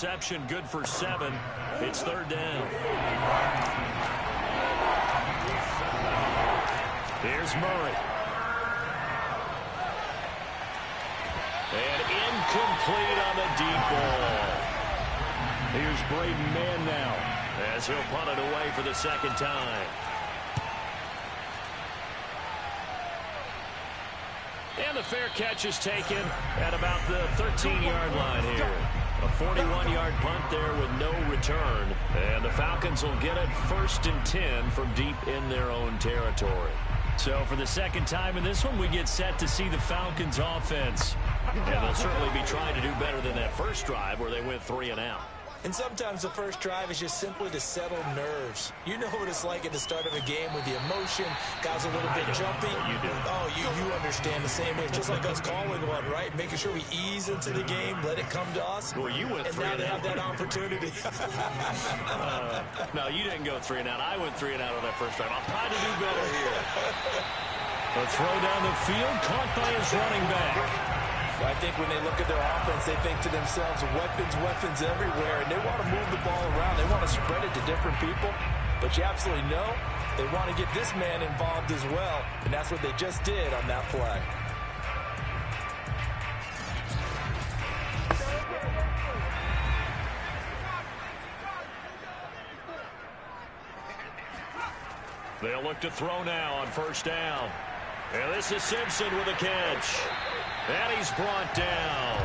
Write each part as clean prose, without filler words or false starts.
Reception good for 7. It's 3rd down. Here's Murray. And incomplete on the deep ball. Here's Braden Mann now as he'll punt it away for the 2nd time. And the fair catch is taken at about the 13-yard line here. A 41-yard punt there with no return. And the Falcons will get it 1st and 10 from deep in their own territory. So for the 2nd time in this one, we get set to see the Falcons offense. And they'll certainly be trying to do better than that first drive where they went 3 and out. And sometimes the first drive is just simply to settle nerves. You know what it's like at the start of a game with the emotion, guys a little bit jumpy. You do. Oh, you understand the same way. Just like us calling one, right? Making sure we ease into the game, let it come to us. Well, you went 3 and now and they out. have that opportunity. No, you didn't go 3 and out. I went 3 and out on that first drive. I'll try to do better here. A throw down the field, caught by his running back. I think when they look at their offense, they think to themselves, weapons everywhere, and they want to move the ball around. They want to spread it to different people, but you absolutely know they want to get this man involved as well, and that's what they just did on that play. They'll look to throw now on 1st down. And this is Simpson with a catch. And he's brought down.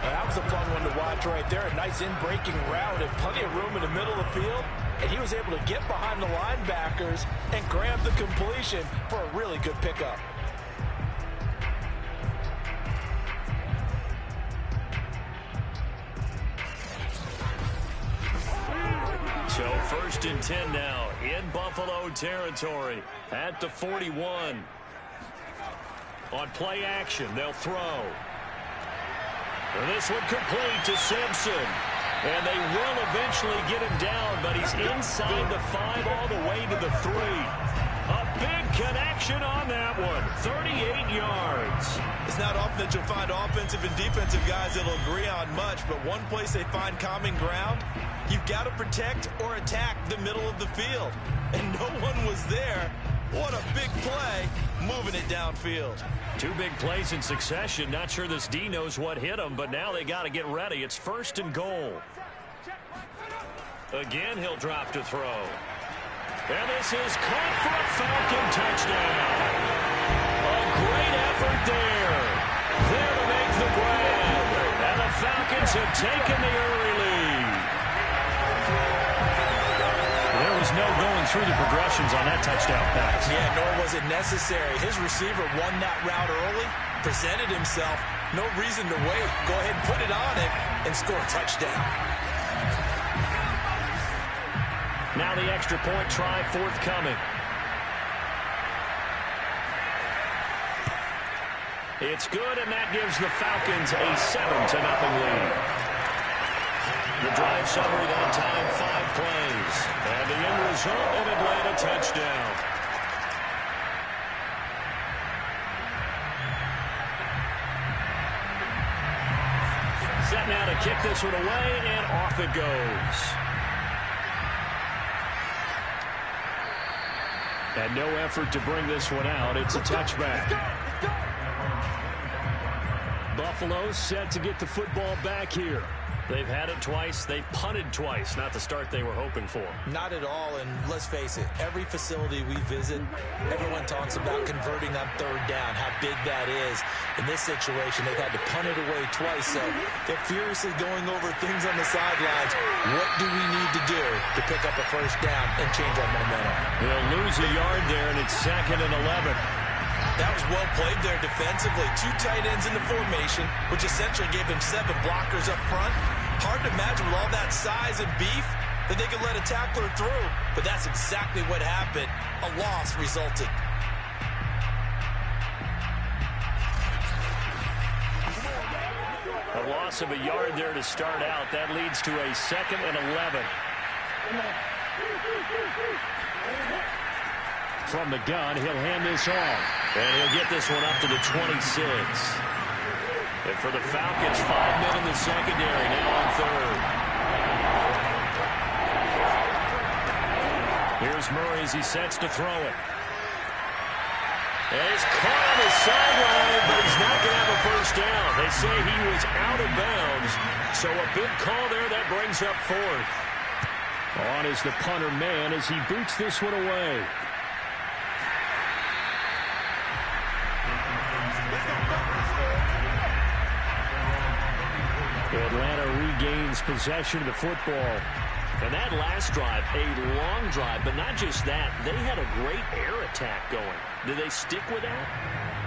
That was a fun one to watch right there. A nice in-breaking route and plenty of room in the middle of the field. And he was able to get behind the linebackers and grab the completion for a really good pickup. So 1st and 10 now in Buffalo territory at the 41. On play action, they'll throw. And this one complete to Simpson. And they will eventually get him down, but he's inside the 5 all the way to the 3. A big connection on that one. 38 yards. It's not often that you'll find offensive and defensive guys that'll agree on much, but one place they find common ground, you've got to protect or attack the middle of the field. And no one was there. What a big play, moving it downfield. 2 big plays in succession. Not sure this D knows what hit him, but now they got to get ready. It's 1st and goal. Again, he'll drop to throw. And this is caught for a Falcon touchdown. A great effort there. There to make the grab. And the Falcons have taken the early lead. There was no going through the progressions on that touchdown pass. Yeah, nor was it necessary. His receiver won that route early, presented himself. No reason to wait. Go ahead and put it on him and score a touchdown. Now the extra point try forthcoming. It's good, and that gives the Falcons a 7-0 lead. The drive summary that time, 5 plays. And the end result, an Atlanta touchdown. Set now to kick this one away, and off it goes. And no effort to bring this one out. It's a touchback. Buffalo set to get the football back here. They've had it twice. They've punted twice. Not the start they were hoping for. Not at all, and let's face it, every facility we visit, everyone talks about converting on 3rd down, how big that is. In this situation, they've had to punt it away twice, so they're furiously going over things on the sidelines. What do we need to do to pick up a 1st down and change our momentum? They'll lose a yard there, and it's 2nd and 11. That was well played there defensively. 2 tight ends in the formation, which essentially gave them 7 blockers up front. Hard to imagine with all that size and beef that they could let a tackler through. But that's exactly what happened. A loss resulted. A loss of a yard there to start out. That leads to a 2nd and 11. From the gun, he'll hand this off. And he'll get this one up to the 26. And for the Falcons, 5 men in the secondary, now on third. Here's Murray as he sets to throw it. And he's caught on the sideline, but he's not going to have a first down. They say he was out of bounds, so a big call there that brings up fourth. On is the punter man as he boots this one away. Atlanta regains possession of the football. And that last drive, a long drive, but not just that. They had a great air attack going. Do they stick with that?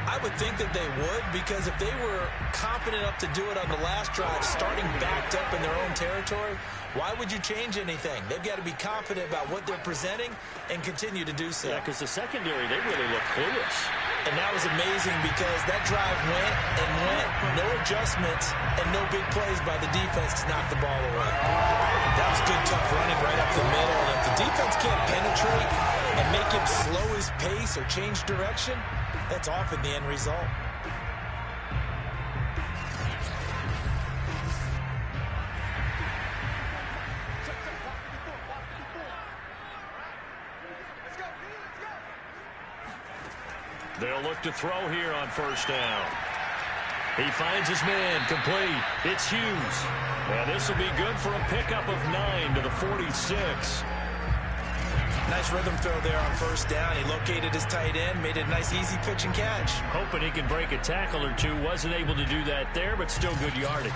I would think that they would, because if they were confident enough to do it on the last drive, starting backed up in their own territory, why would you change anything? They've got to be confident about what they're presenting and continue to do so. Yeah, because the secondary, they really look clueless. And that was amazing because that drive went and went, no adjustments, and no big plays by the defense to knock the ball away. That was good, tough running right up the middle. And if the defense can't penetrate and make him slow his pace or change direction, that's often the end result. They'll look to throw here on first down. He finds his man, complete. It's Hughes. And this will be good for a pickup of 9 to the 46. Nice rhythm throw there on first down. He located his tight end, made it a nice easy pitch and catch. Hoping he can break a tackle or two. Wasn't able to do that there, but still good yardage.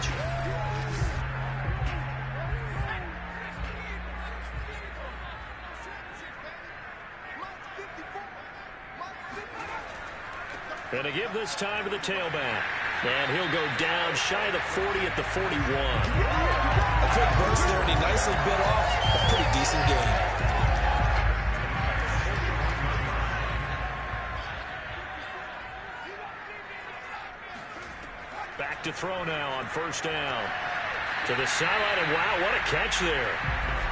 And to give this time to the tailback. And he'll go down shy of the 40 at the 41. A quick burst there, and he nicely bit off a pretty decent gain. Back to throw now on first down. To the sideline, and wow, what a catch there.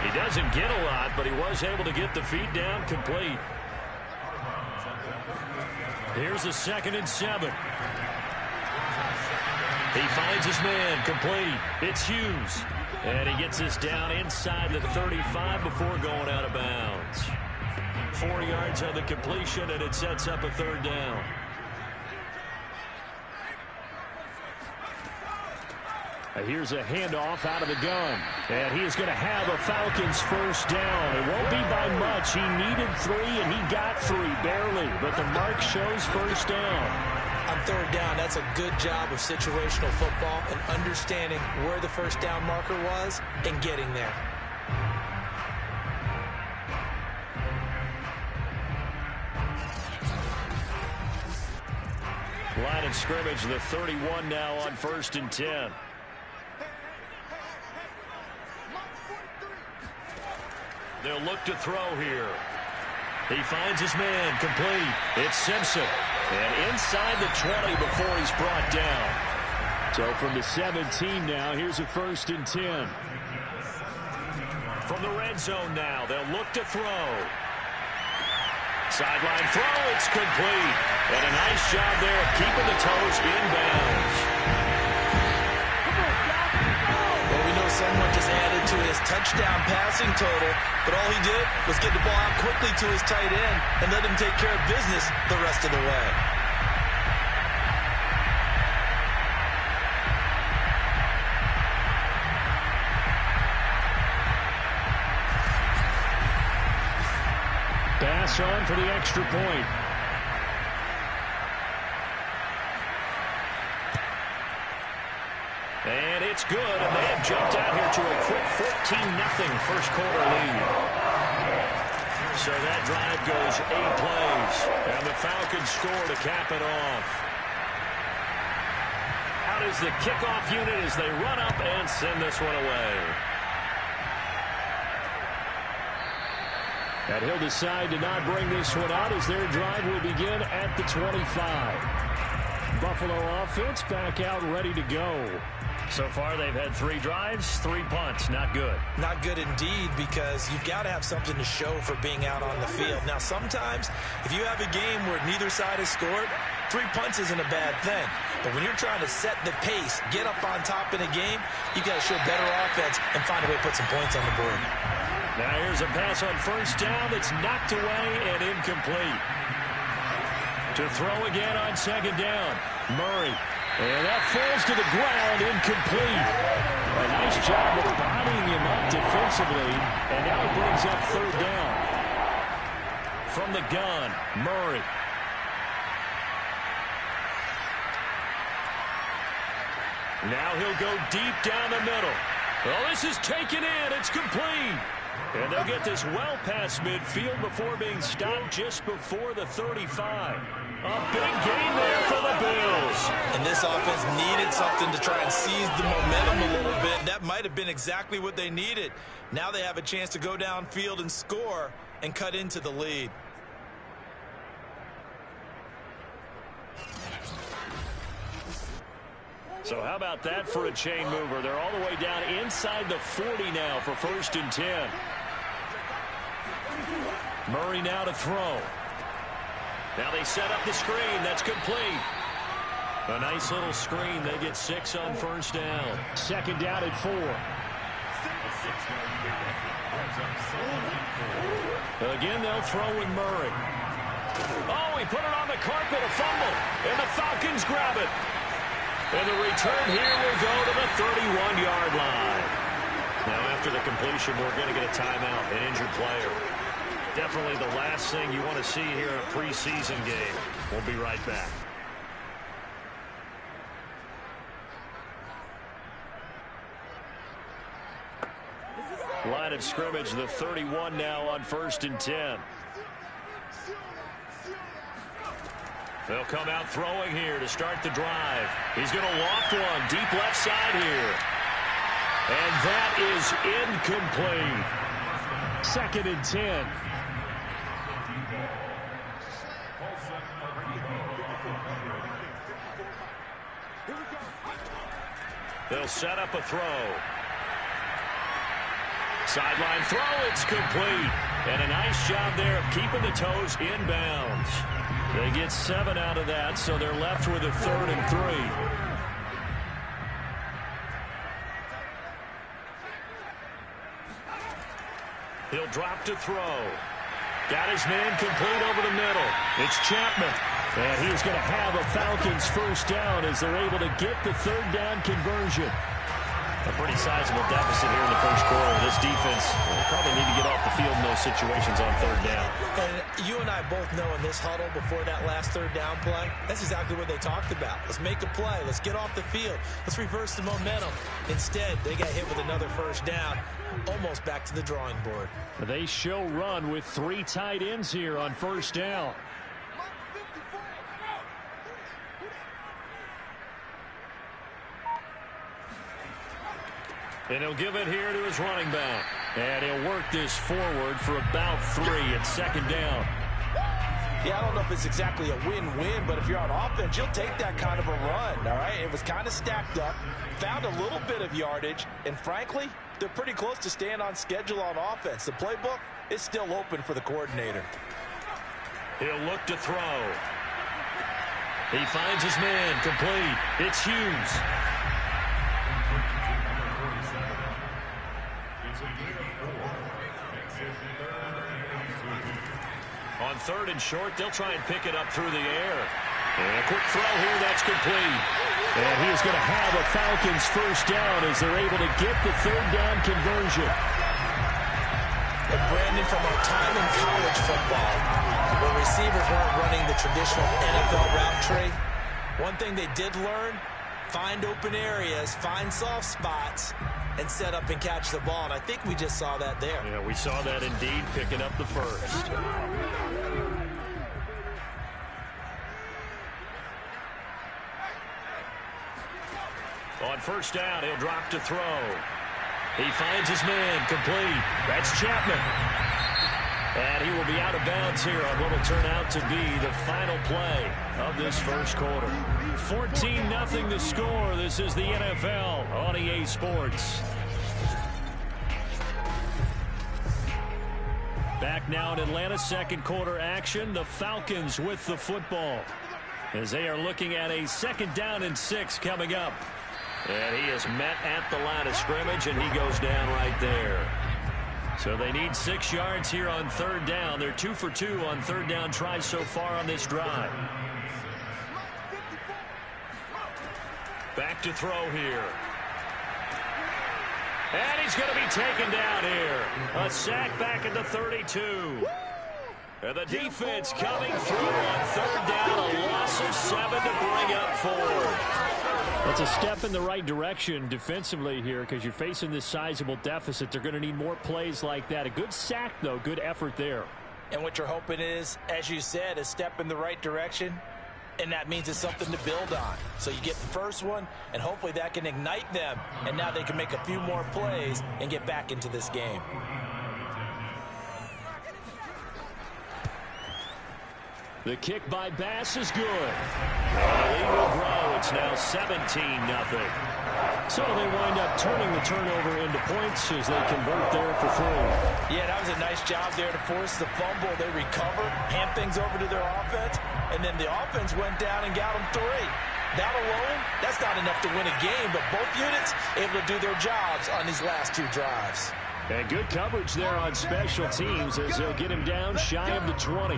He doesn't get a lot, but he was able to get the feet down complete. Here's a 2nd and 7. He finds his man, complete. It's Hughes. And he gets this down inside the 35 before going out of bounds. 4 yards on the completion, and it sets up a 3rd down. Here's a handoff out of the gun. And he is going to have a Falcons first down. It won't be by much. He needed 3, and he got 3, barely. But the mark shows first down. On 3rd down, that's a good job of situational football and understanding where the first down marker was and getting there. Line of scrimmage, the 31 now on 1st and 10. They'll look to throw here. He finds his man, complete. It's Simpson. And inside the 20 before he's brought down. So from the 17 now, here's a 1st and 10. From the red zone now, they'll look to throw. Sideline throw, it's complete. And a nice job there of keeping the toes inbounds. Well, we know someone just added to his touchdown passing total, but all he did was get the ball out quickly to his tight end and let him take care of business the rest of the way. Pass on for the extra point. And it's good, and they have jumped out here to a quick 14-0 first quarter lead. So that drive goes 8 plays, and the Falcons score to cap it off. Out is the kickoff unit as they run up and send this one away. And he'll decide to not bring this one out as their drive will begin at the 25. Buffalo offense back out ready to go. So far, they've had 3 drives, 3 punts. Not good. Not good indeed, because you've got to have something to show for being out on the field. Now, sometimes, if you have a game where neither side has scored, 3 punts isn't a bad thing. But when you're trying to set the pace, get up on top in a game, you got to show better offense and find a way to put some points on the board. Now here's a pass on first down that's knocked away and incomplete. To throw again on second down, Murray. And that falls to the ground, incomplete. A nice job of bodying him up defensively, and now he brings up third down. From the gun, Murray. Now he'll go deep down the middle. Well, this is taken in. It's complete. And they'll get this well past midfield before being stopped just before the 35. A big gain there for the Bills. And this offense needed something to try and seize the momentum a little bit. That might have been exactly what they needed. Now they have a chance to go downfield and score and cut into the lead. So how about that for a chain mover? They're all the way down inside the 40 now for 1st and 10. Murray now to throw. Now they set up the screen. That's complete. A nice little screen. They get 6 on first down. 2nd down at 4. Again, they'll throw with Murray. Oh, he put it on the carpet, a fumble. And the Falcons grab it. And the return here will go to the 31-yard line. Now, after the completion, we're going to get a timeout, an injured player. Definitely the last thing you want to see here in a preseason game. We'll be right back. Line of scrimmage, the 31 now on 1st and 10. They'll come out throwing here to start the drive. He's going to loft one deep left side here. And that is incomplete. 2nd and 10. They'll set up a throw. Sideline throw, it's complete. And a nice job there of keeping the toes inbounds. They get 7 out of that, so they're left with a 3rd and 3. He'll drop to throw. Got his man complete over the middle. It's Chapman. And he's going to have a Falcons first down as they're able to get the 3rd down conversion. A pretty sizable deficit here in the first quarter. This defense will probably need to get off the field in those situations on 3rd down. And you and I both know in this huddle before that last 3rd down play, that's exactly what they talked about. Let's make a play. Let's get off the field. Let's reverse the momentum. Instead, they got hit with another first down, almost back to the drawing board. They show run with 3 tight ends here on 1st down. And he'll give it here to his running back. And he'll work this forward for about 3 at 2nd down. Yeah, I don't know if it's exactly a win-win, but if you're on offense, you'll take that kind of a run, all right? It was kind of stacked up, found a little bit of yardage, and frankly, they're pretty close to staying on schedule on offense. The playbook is still open for the coordinator. He'll look to throw. He finds his man complete. It's Hughes. On 3rd and short, they'll try and pick it up through the air. And a quick throw here, that's complete. And he is going to have a Falcons first down as they're able to get the 3rd down conversion. And Brandon, from our time in college football, where receivers weren't running the traditional NFL route tree, one thing they did learn, find open areas, find soft spots, and set up and catch the ball. And I think we just saw that there. Yeah, we saw that indeed, picking up the first. On 1st down, he'll drop to throw. He finds his man complete. That's Chapman. And he will be out of bounds here on what will turn out to be the final play of this first quarter. 14-0 the score. This is the NFL on EA Sports. Back now in Atlanta, 2nd quarter action. The Falcons with the football. as they are looking at a 2nd down and 6 coming up. And he is met at the line of scrimmage, and he goes down right there. So they need 6 yards here on 3rd down. They're 2 for 2 on 3rd down tries so far on this drive. Back to throw here. And he's going to be taken down here. A sack back at the 32. And the defense coming through on 3rd down. A loss of 7 to bring up 4. That's a step in the right direction defensively here because you're facing this sizable deficit. They're going to need more plays like that. A good sack, though. Good effort there. And what you're hoping is, as you said, a step in the right direction. And that means it's something to build on. So you get the first one, and hopefully that can ignite them. And now they can make a few more plays and get back into this game. The kick by Bass is good. And the lead will grow. It's now 17-0. So they wind up turning the turnover into points as they convert there for 3. Yeah, that was a nice job there to force the fumble. They recovered, hand things over to their offense, and then the offense went down and got them 3. That alone, that's not enough to win a game, but both units able to do their jobs on these last 2 drives. And good coverage there on special teams as they'll get him down shy of the 20.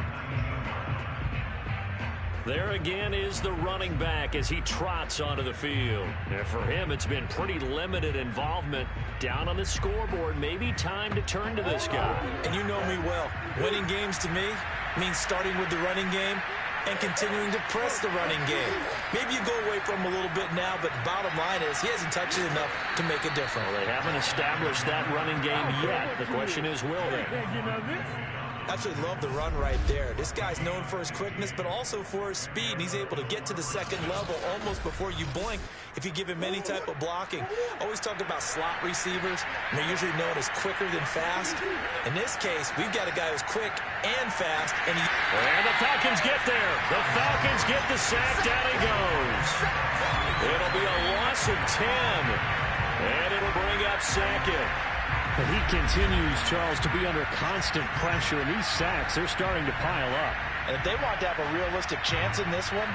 There again is the running back as he trots onto the field. And for him, it's been pretty limited involvement down on the scoreboard. Maybe time to turn to this guy. And you know me well. Winning games to me means starting with the running game and continuing to press the running game. Maybe you go away from him a little bit now, but the bottom line is he hasn't touched it enough to make a difference. Well, they haven't established that running game yet. The question is, will they? Absolutely love the run right there. This guy's known for his quickness, but also for his speed. And he's able to get to the 2nd level almost before you blink if you give him any type of blocking. Always talk about slot receivers. And they're usually known as quicker than fast. In this case, we've got a guy who's quick and fast. And the Falcons get there. The Falcons get the sack. Down he goes. It'll be a loss of 10. And it'll bring up Sackett. But he continues, Charles, to be under constant pressure, and these sacks, they're starting to pile up. And if they want to have a realistic chance in this one,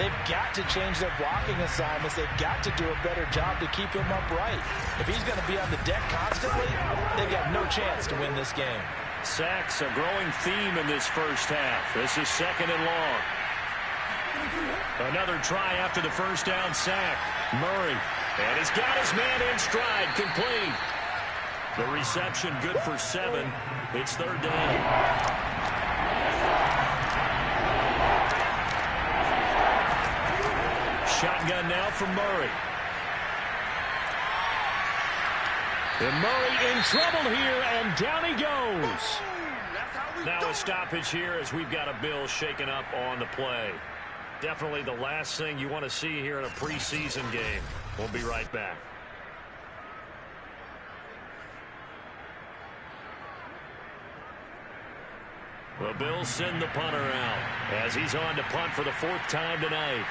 they've got to change their blocking assignments. They've got to do a better job to keep him upright. If he's going to be on the deck constantly, they've got no chance to win this game. Sacks, a growing theme in this first half. This is 2nd and long. Another try after the first down sack. Murray, and he's got his man in stride, complete. The reception good for 7. It's 3rd down. Shotgun now from Murray. And Murray in trouble here, and down he goes. Now a stoppage here as we've got a Bill shaken up on the play. Definitely the last thing you want to see here in a preseason game. We'll be right back. The Bills send the punter out as he's on to punt for the 4th time tonight.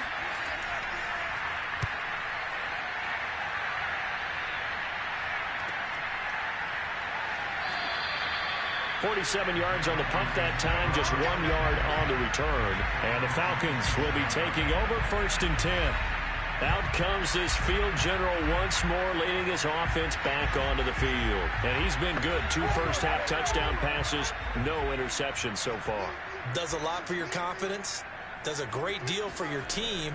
.47 yards on the punt that time, just 1 yard on the return. And the Falcons will be taking over 1st and 10. Out comes this field general once more, leading his offense back onto the field. And he's been good. 2 first-half touchdown passes, no interceptions so far. Does a lot for your confidence, does a great deal for your team,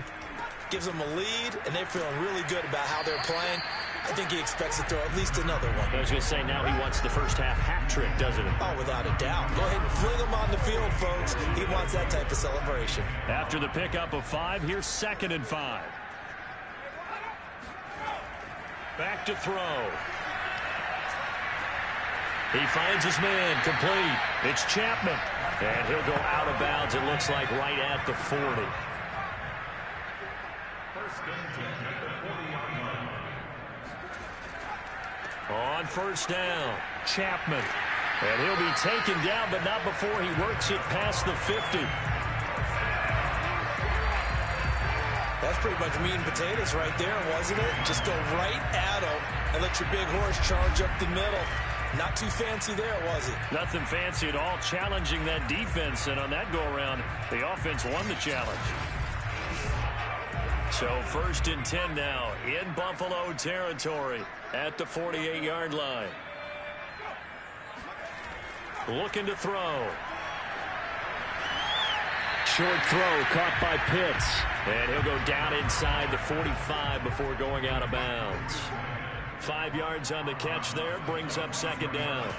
gives them a lead, and they're feeling really good about how they're playing. I think he expects to throw at least another one. I was going to say, now he wants the first-half hat trick, doesn't he? Oh, without a doubt. Go ahead and fling him on the field, folks. He wants that type of celebration. After the pickup of 5, here's 2nd and 5. Back to throw. He finds his man, complete. It's Chapman. And he'll go out of bounds, it looks like, right at the 40. On 1st down, Chapman. And he'll be taken down, but not before he works it past the 50. That's pretty much meat and potatoes right there, wasn't it? Just go right at him and let your big horse charge up the middle. Not too fancy there, was it? Nothing fancy at all, challenging that defense. And on that go-around, the offense won the challenge. So 1st and 10 now in Buffalo territory at the 48-yard line. Looking to throw. Short throw caught by Pitts. And he'll go down inside the 45 before going out of bounds. 5 yards on the catch there, brings up 2nd down.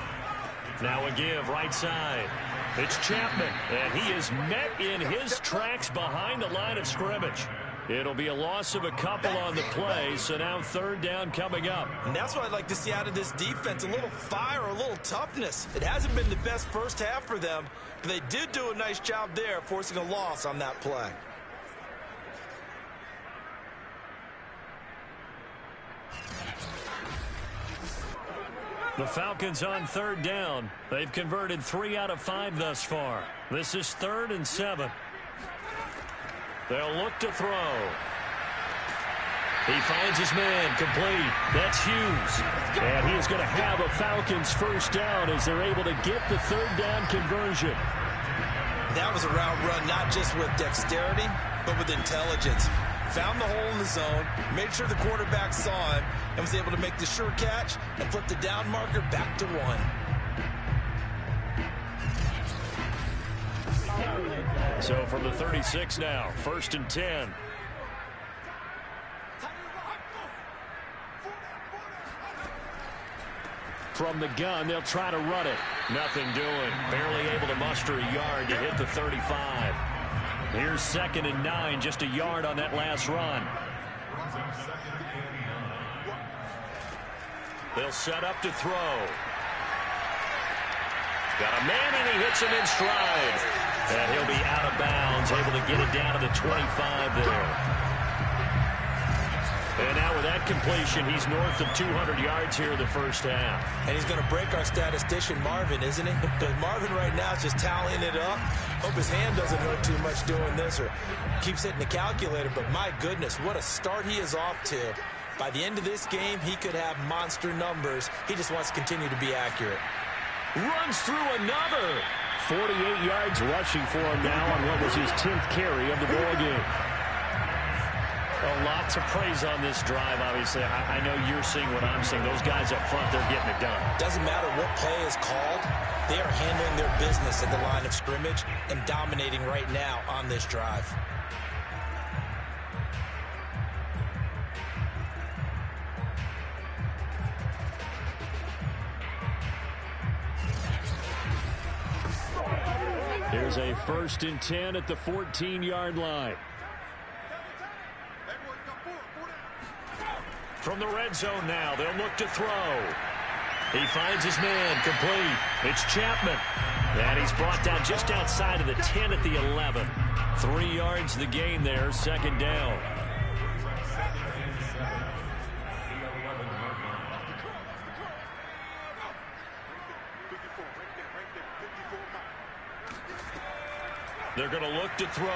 Now a give right side. It's Chapman, and he is met in his tracks behind the line of scrimmage. It'll be a loss of a couple on the play, so now 3rd down coming up. And that's what I'd like to see out of this defense, a little fire, a little toughness. It hasn't been the best first half for them, but they did do a nice job there, forcing a loss on that play. The Falcons on 3rd down. They've converted 3 out of 5 thus far. This is 3rd and 7. They'll look to throw. He finds his man, complete. That's Hughes. And he is going to have a Falcons 1st down as they're able to get the 3rd down conversion. That was a route run, not just with dexterity, but with intelligence. Found the hole in the zone, made sure the quarterback saw him, and was able to make the sure catch and flip the down marker back to 1. So from the 36 now, 1st and 10. From the gun, they'll try to run it. Nothing doing. Barely able to muster a yard to hit the 35. Here's 2nd and 9, just a yard on that last run. They'll set up to throw. Got a man, and he hits him in stride. And he'll be out of bounds, able to get it down to the 25 there. And now with that completion, he's north of 200 yards here in the first half. And he's going to break our statistician, Marvin, isn't he? Because Marvin right now is just tallying it up. Hope his hand doesn't hurt too much doing this or keeps hitting the calculator. But my goodness, what a start he is off to. By the end of this game, he could have monster numbers. He just wants to continue to be accurate. Runs through another. 48 yards rushing for him now on what was his 10th carry of the ball game. Well, lots of praise on this drive, obviously. I know you're seeing what I'm seeing. Those guys up front, they're getting it done. Doesn't matter what play is called. They are handling their business at the line of scrimmage and dominating right now on this drive. Here's a 1st and 10 at the 14-yard line. From the red zone now, they'll look to throw. He finds his man, complete. It's Chapman. And he's brought down just outside of the 10 at the 11. 3 yards the gain there, 2nd down. They're going to look to throw.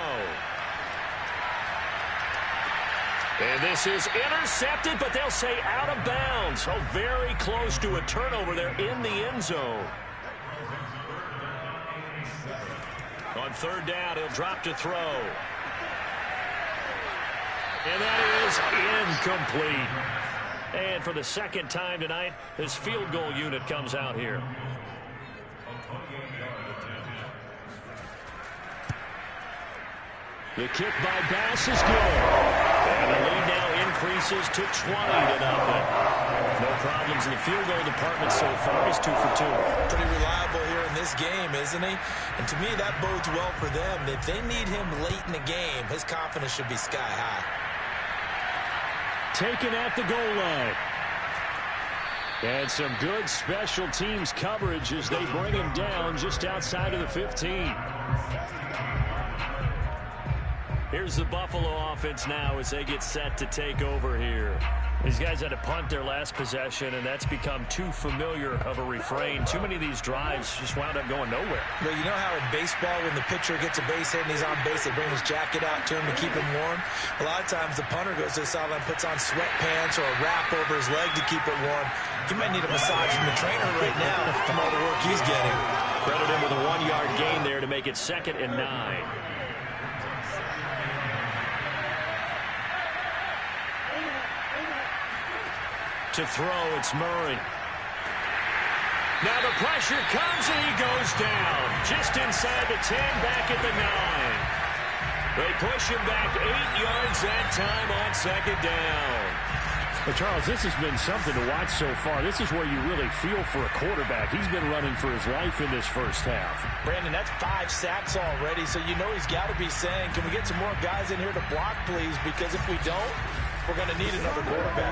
And this is intercepted, but they'll say out of bounds. Oh, very close to a turnover there in the end zone. On 3rd down, he'll drop to throw. And that is incomplete. And for the 2nd time tonight, his field goal unit comes out here. The kick by Bass is good. And the lead now increases to 20-0. No problems in the field goal department so far. He's 2 for 2. Pretty reliable here in this game, isn't he? And to me, that bodes well for them. If they need him late in the game, his confidence should be sky high. Taken at the goal line. And some good special teams coverage as they bring him down just outside of the 15. Here's the Buffalo offense now as they get set to take over here. These guys had to punt their last possession, and that's become too familiar of a refrain. Too many of these drives just wound up going nowhere. Well, you know how in baseball when the pitcher gets a base hit and he's on base, they bring his jacket out to him to keep him warm? A lot of times the punter goes to the sideline, puts on sweatpants or a wrap over his leg to keep it warm. He might need a massage from the trainer right now from all the work he's getting. Credit him with a 1-yard gain there to make it 2nd and 9. To throw, it's Murray. Now the pressure comes and he goes down. Just inside the 10, back at the 9. They push him back 8 yards that time on second down. Well, Charles, this has been something to watch so far. This is where you really feel for a quarterback. He's been running for his life in this first half. Brandon, that's 5 sacks already, so you know he's got to be saying, can we get some more guys in here to block, please? Because if we don't, we're going to need another quarterback.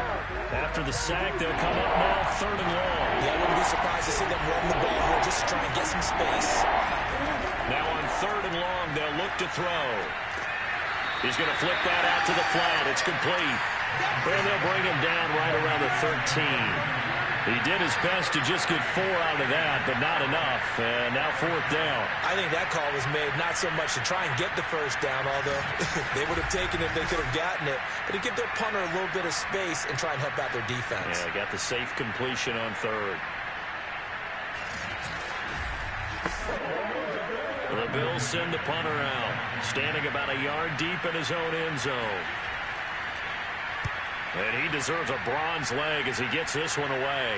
After the sack, they'll come up now 3rd and long. Yeah, I wouldn't be surprised to see them run the ball here just to try and get some space. Now on 3rd and long, they'll look to throw. He's going to flip that out to the flat. It's complete. And they'll bring him down right around the 13. He did his best to just get 4 out of that, but not enough. And now 4th down. I think that call was made not so much to try and get the first down, although they would have taken it if they could have gotten it, but to give their punter a little bit of space and try and help out their defense. Yeah, got the safe completion on 3rd. The Bills send the punter out, standing about a yard deep in his own end zone. And he deserves a bronze leg as he gets this one away.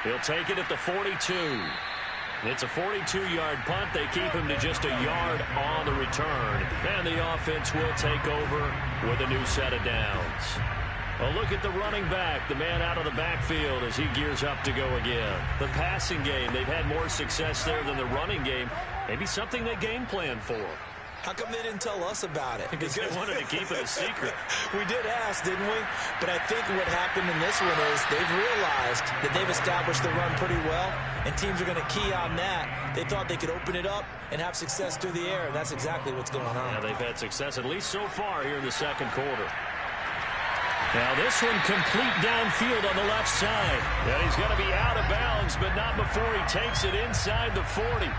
He'll take it at the 42. It's a 42-yard punt. They keep him to just a yard on the return. And the offense will take over with a new set of downs. A look at the running back, the man out of the backfield as he gears up to go again. The passing game, they've had more success there than the running game. Maybe something they game plan for. How come they didn't tell us about it? Because they wanted to keep it a secret. We did ask, didn't we? But I think what happened in this one is they've realized that they've established the run pretty well, and teams are going to key on that. They thought they could open it up and have success through the air, and that's exactly what's going on. Yeah, they've had success, at least so far here in the second quarter. Now this one complete downfield on the left side. And he's going to be out of bounds, but not before he takes it inside the 40.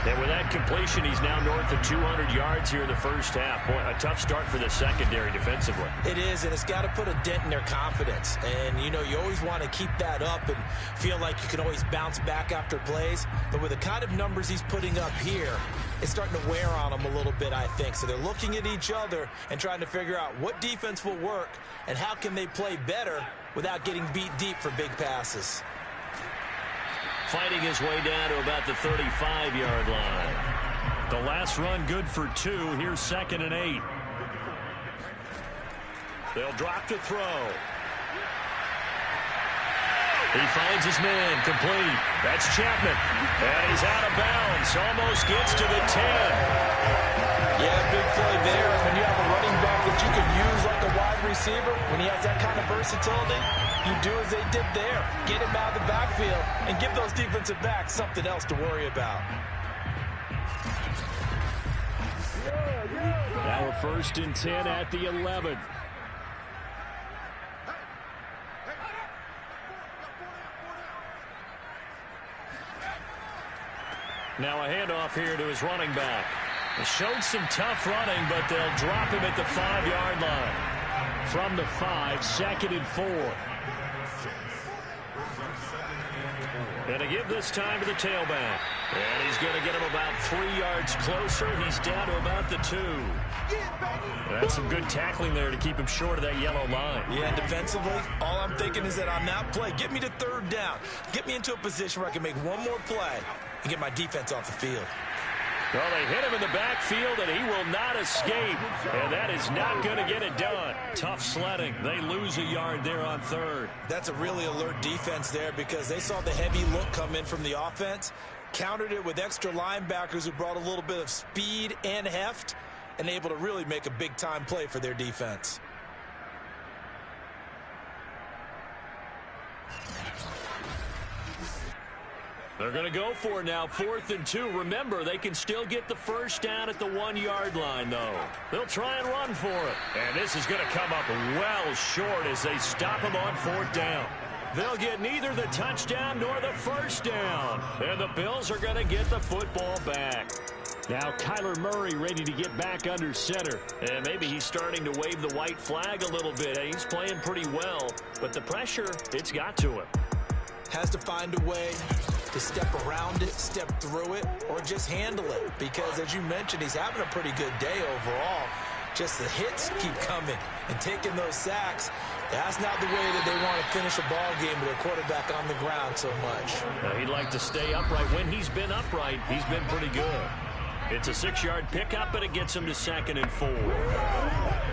And with that completion, he's now north of 200 yards here in the first half. Boy, a tough start for the secondary defensively. It is, and it's got to put a dent in their confidence. And, you know, you always want to keep that up and feel like you can always bounce back after plays. But with the kind of numbers he's putting up here, it's starting to wear on them a little bit, I think. So they're looking at each other and trying to figure out what defense will work and how can they play better without getting beat deep for big passes. Fighting his way down to about the 35-yard line. The last run good for 2. Here's 2nd and 8. They'll drop to throw. He finds his man, complete. That's Chapman. And he's out of bounds. Almost gets to the 10. Yeah, big play there. When you have a running back that you can use like a wide receiver, when he has that kind of versatility, you do as they did there. Get him out of the backfield and give those defensive backs something else to worry about. Now a 1st and 10 at the 11. Now a handoff here to his running back. He showed some tough running, but they'll drop him at the 5-yard line. From the 5, 2nd and 4. And to give this time to the tailback. And he's going to get him about 3 yards closer. He's down to about the 2. That's some good tackling there to keep him short of that yellow line. Yeah, defensively, all I'm thinking is that on that play, get me to 3rd down. Get me into a position where I can make one more play and get my defense off the field. Well, they hit him in the backfield, and he will not escape. And that is not going to get it done. Tough sledding. They lose a yard there on 3rd. That's a really alert defense there because they saw the heavy look come in from the offense, countered it with extra linebackers who brought a little bit of speed and heft, and able to really make a big-time play for their defense. They're going to go for it now, 4th and 2. Remember, they can still get the first down at the 1-yard line, though. They'll try and run for it. And this is going to come up well short as they stop him on 4th down. They'll get neither the touchdown nor the first down. And the Bills are going to get the football back. Now Kyler Murray ready to get back under center. And maybe he's starting to wave the white flag a little bit. He's playing pretty well. But the pressure, it's got to him. Has to find a way to step around it, step through it, or just handle it. Because, as you mentioned, he's having a pretty good day overall. Just the hits keep coming and taking those sacks That's not the way that they want to finish a ball game with a quarterback on the ground so much. He'd like to stay upright. When he's been upright, he's been pretty good. It's a 6-yard pickup, and it gets him to 2nd and 4.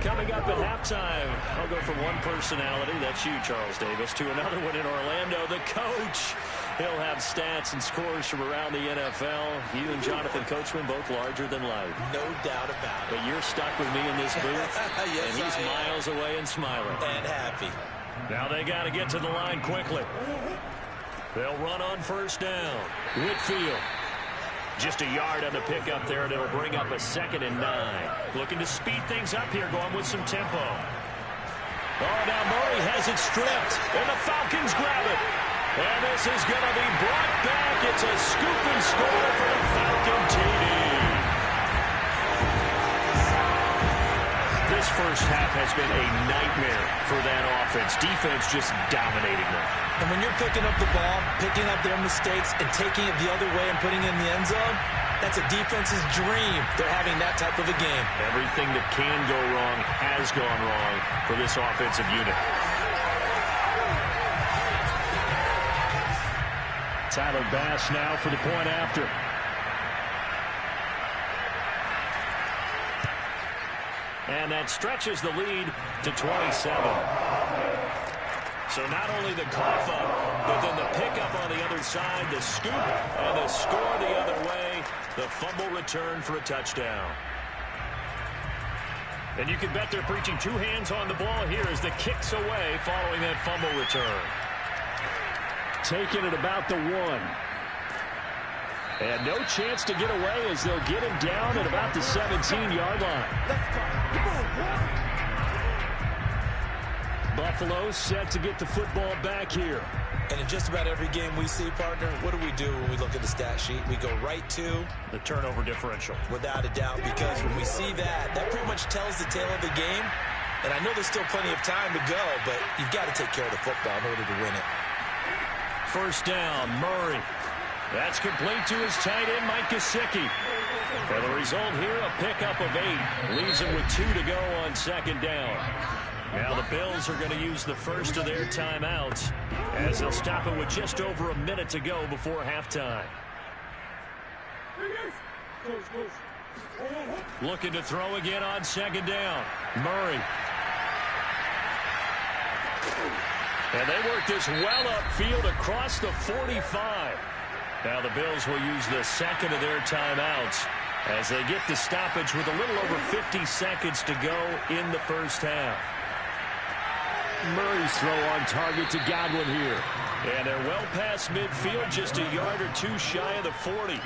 Coming up at halftime, I'll go from one personality, that's you, Charles Davis, to another one in Orlando, the coach. He'll have stats and scores from around the NFL. You and Jonathan Coachman both larger than life. No doubt about it. But you're stuck with me in this booth, yes, and he's miles away and smiling. And happy. Now they got to get to the line quickly. They'll run on 1st down. Whitfield. Just a yard on the pickup there, and it'll bring up a 2nd and 9. Looking to speed things up here, going with some tempo. Oh, now Murray has it stripped, and the Falcons grab it. And this is going to be brought back. It's a scoop and score for the Falcon TD. This first half has been a nightmare for that offense. Defense just dominating them. And when you're picking up the ball, picking up their mistakes, and taking it the other way and putting it in the end zone, that's a defense's dream. They're having that type of a game. Everything that can go wrong has gone wrong for this offensive unit. Tyler Bass now for the point after. And that stretches the lead to 27. So not only the cough up, but then the pickup on the other side, the scoop, and the score the other way. The fumble return for a touchdown. And you can bet they're preaching 2 hands on the ball here as the kick's away following that fumble return. Taking it about the 1. And no chance to get away as they'll get him down at about the 17-yard line. Buffalo set to get the football back here. And in just about every game we see, partner, what do we do when we look at the stat sheet? We go right to the turnover differential. Without a doubt, because when we see that, that pretty much tells the tale of the game. And I know there's still plenty of time to go, but you've got to take care of the football in order to win it. 1st down, Murray. That's complete to his tight end, Mike Gesicki. And the result here, a pickup of 8. Leaves him with 2 to go on 2nd down. Now the Bills are going to use the first of their timeouts as they'll stop it with just over a minute to go before halftime. Looking to throw again on 2nd down. Murray. And they work this well upfield across the 45. Now the Bills will use the 2nd of their timeouts as they get the stoppage with a little over 50 seconds to go in the first half. Murray's throw on target to Godwin here. And they're well past midfield, just a yard or 2 shy of the 40.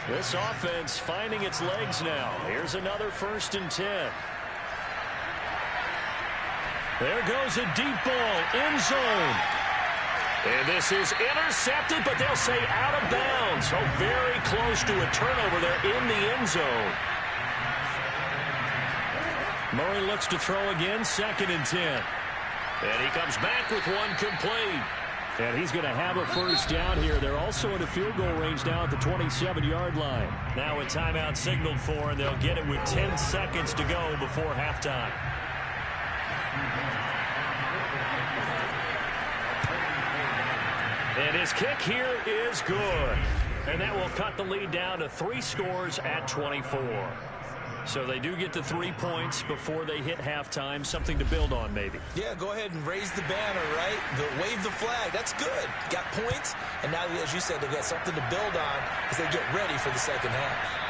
This offense finding its legs now. Here's another 1st and 10. There goes a deep ball, end zone. And this is intercepted, but they'll say out of bounds. So very close to a turnover there in the end zone. Murray looks to throw again, 2nd and 10. And he comes back with 1 complete. And he's going to have a 1st down here. They're also in a field goal range now at the 27-yard line. Now a timeout signaled for, and they'll get it with 10 seconds to go before halftime. And his kick here is good. And that will cut the lead down to 3 scores at 24. So they do get the 3 points before they hit halftime. Something to build on, maybe. Yeah, go ahead and raise the banner, right? Wave the flag. That's good. Got points. And now, as you said, they've got something to build on as they get ready for the second half.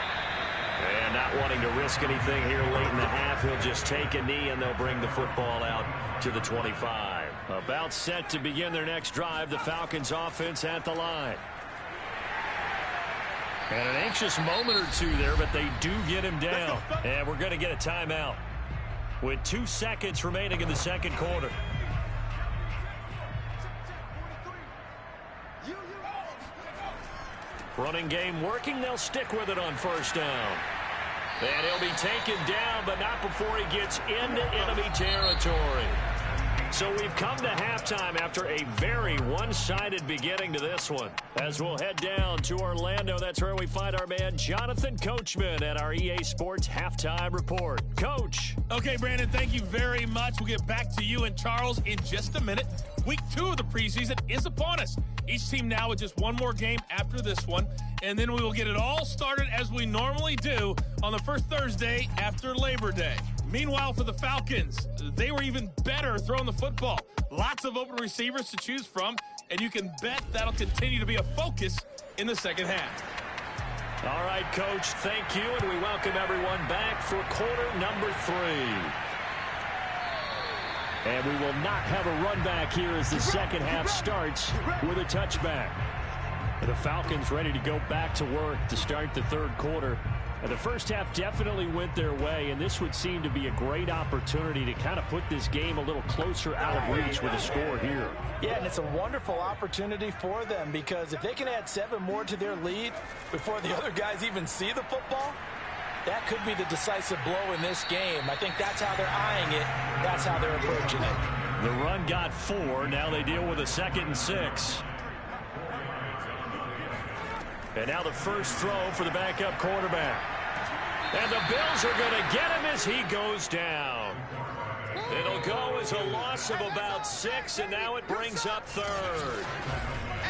And not wanting to risk anything here late in the half, he'll just take a knee, and they'll bring the football out to the 25. About set to begin their next drive, the Falcons offense at the line. And an anxious moment or 2 there, but they do get him down. And we're going to get a timeout with 2 seconds remaining in the second quarter. Running game working. They'll stick with it on 1st down. And he'll be taken down, but not before he gets into enemy territory. So we've come to halftime after a very one-sided beginning to this one. As we'll head down to Orlando, that's where we find our man Jonathan Coachman at our EA Sports Halftime Report. Coach. Okay, Brandon, thank you very much. We'll get back to you and Charles in just a minute. Week 2 of the preseason is upon us. Each team now with just one more game after this one, and then we will get it all started as we normally do on the first Thursday after Labor Day. Meanwhile, for the Falcons, they were even better throwing the football. Lots of open receivers to choose from, and you can bet that'll continue to be a focus in the second half. All right, Coach, thank you, and we welcome everyone back for quarter number 3. And we will not have a run back here as the second half starts with a touchback. The Falcons ready to go back to work to start the third quarter. And the first half definitely went their way, and this would seem to be a great opportunity to kind of put this game a little closer out of reach with a score here. Yeah, and it's a wonderful opportunity for them because if they can add 7 more to their lead before the other guys even see the football, that could be the decisive blow in this game. I think that's how they're eyeing it. That's how they're approaching it. The run got 4. Now they deal with a 2nd and 6. And now the first throw for the backup quarterback. And the Bills are going to get him as he goes down. It'll go as a loss of about 6, and now it brings up 3rd.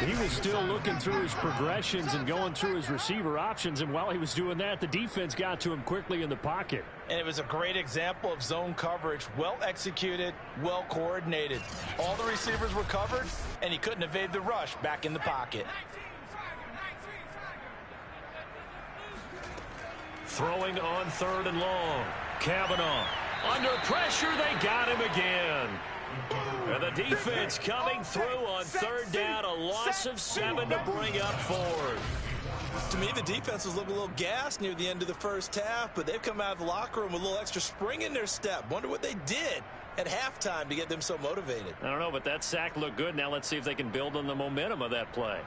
He was still looking through his progressions and going through his receiver options, and while he was doing that, the defense got to him quickly in the pocket. And it was a great example of zone coverage. Well executed, well coordinated. All the receivers were covered, and he couldn't evade the rush back in the pocket. Throwing on 3rd and long. Kavanaugh. Under pressure, they got him again. And the defense coming through on 3rd down. A loss of 7 to bring up 4th. To me, the defense was looking a little gassed near the end of the first half, but they've come out of the locker room with a little extra spring in their step. Wonder what they did at halftime to get them so motivated. I don't know, but that sack looked good. Now let's see if they can build on the momentum of that play.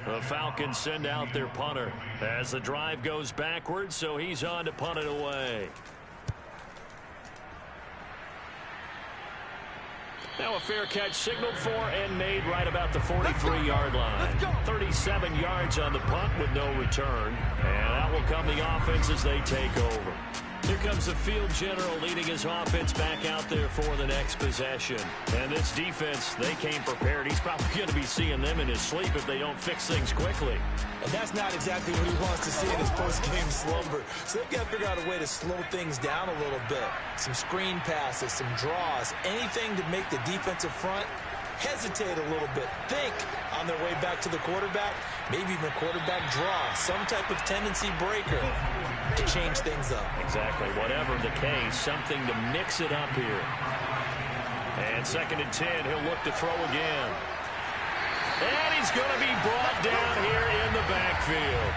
The Falcons send out their punter as the drive goes backwards, so he's on to punt it away. Now a fair catch signaled for and made right about the 43-yard line. 37 yards on the punt with no return. And out will come the offense as they take over. Here comes the field general leading his offense back out there for the next possession. And this defense, they came prepared. He's probably going to be seeing them in his sleep if they don't fix things quickly. And that's not exactly what he wants to see in his post-game slumber. So they've got to figure out a way to slow things down a little bit. Some screen passes, some draws, anything to make the defensive front hesitate a little bit. Think on their way back to the quarterback, maybe even a quarterback draw, some type of tendency breaker to change things up. Exactly. Whatever the case, something to mix it up here. And 2nd and 10, he'll look to throw again. And he's going to be brought down here in the backfield.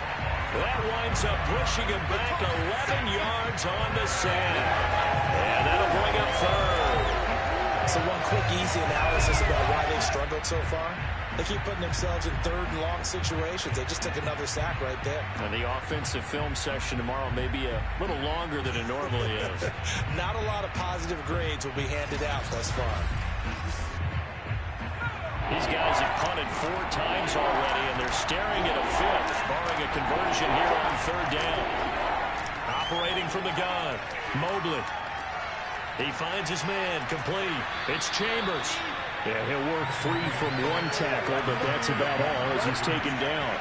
That winds up pushing him back 11 yards on the sack. And that'll bring up 3rd. So one quick, easy analysis about why they've struggled so far. They keep putting themselves in 3rd and long situations. They just took another sack right there. And the offensive film session tomorrow may be a little longer than it normally is. Not a lot of positive grades will be handed out thus far. These guys have punted 4 times already, and they're staring at a 5th, barring a conversion here on 3rd down. Operating from the gun, Mobley. He finds his man, complete. It's Chambers. Yeah, he'll work free from one tackle, but that's about all as he's taken down.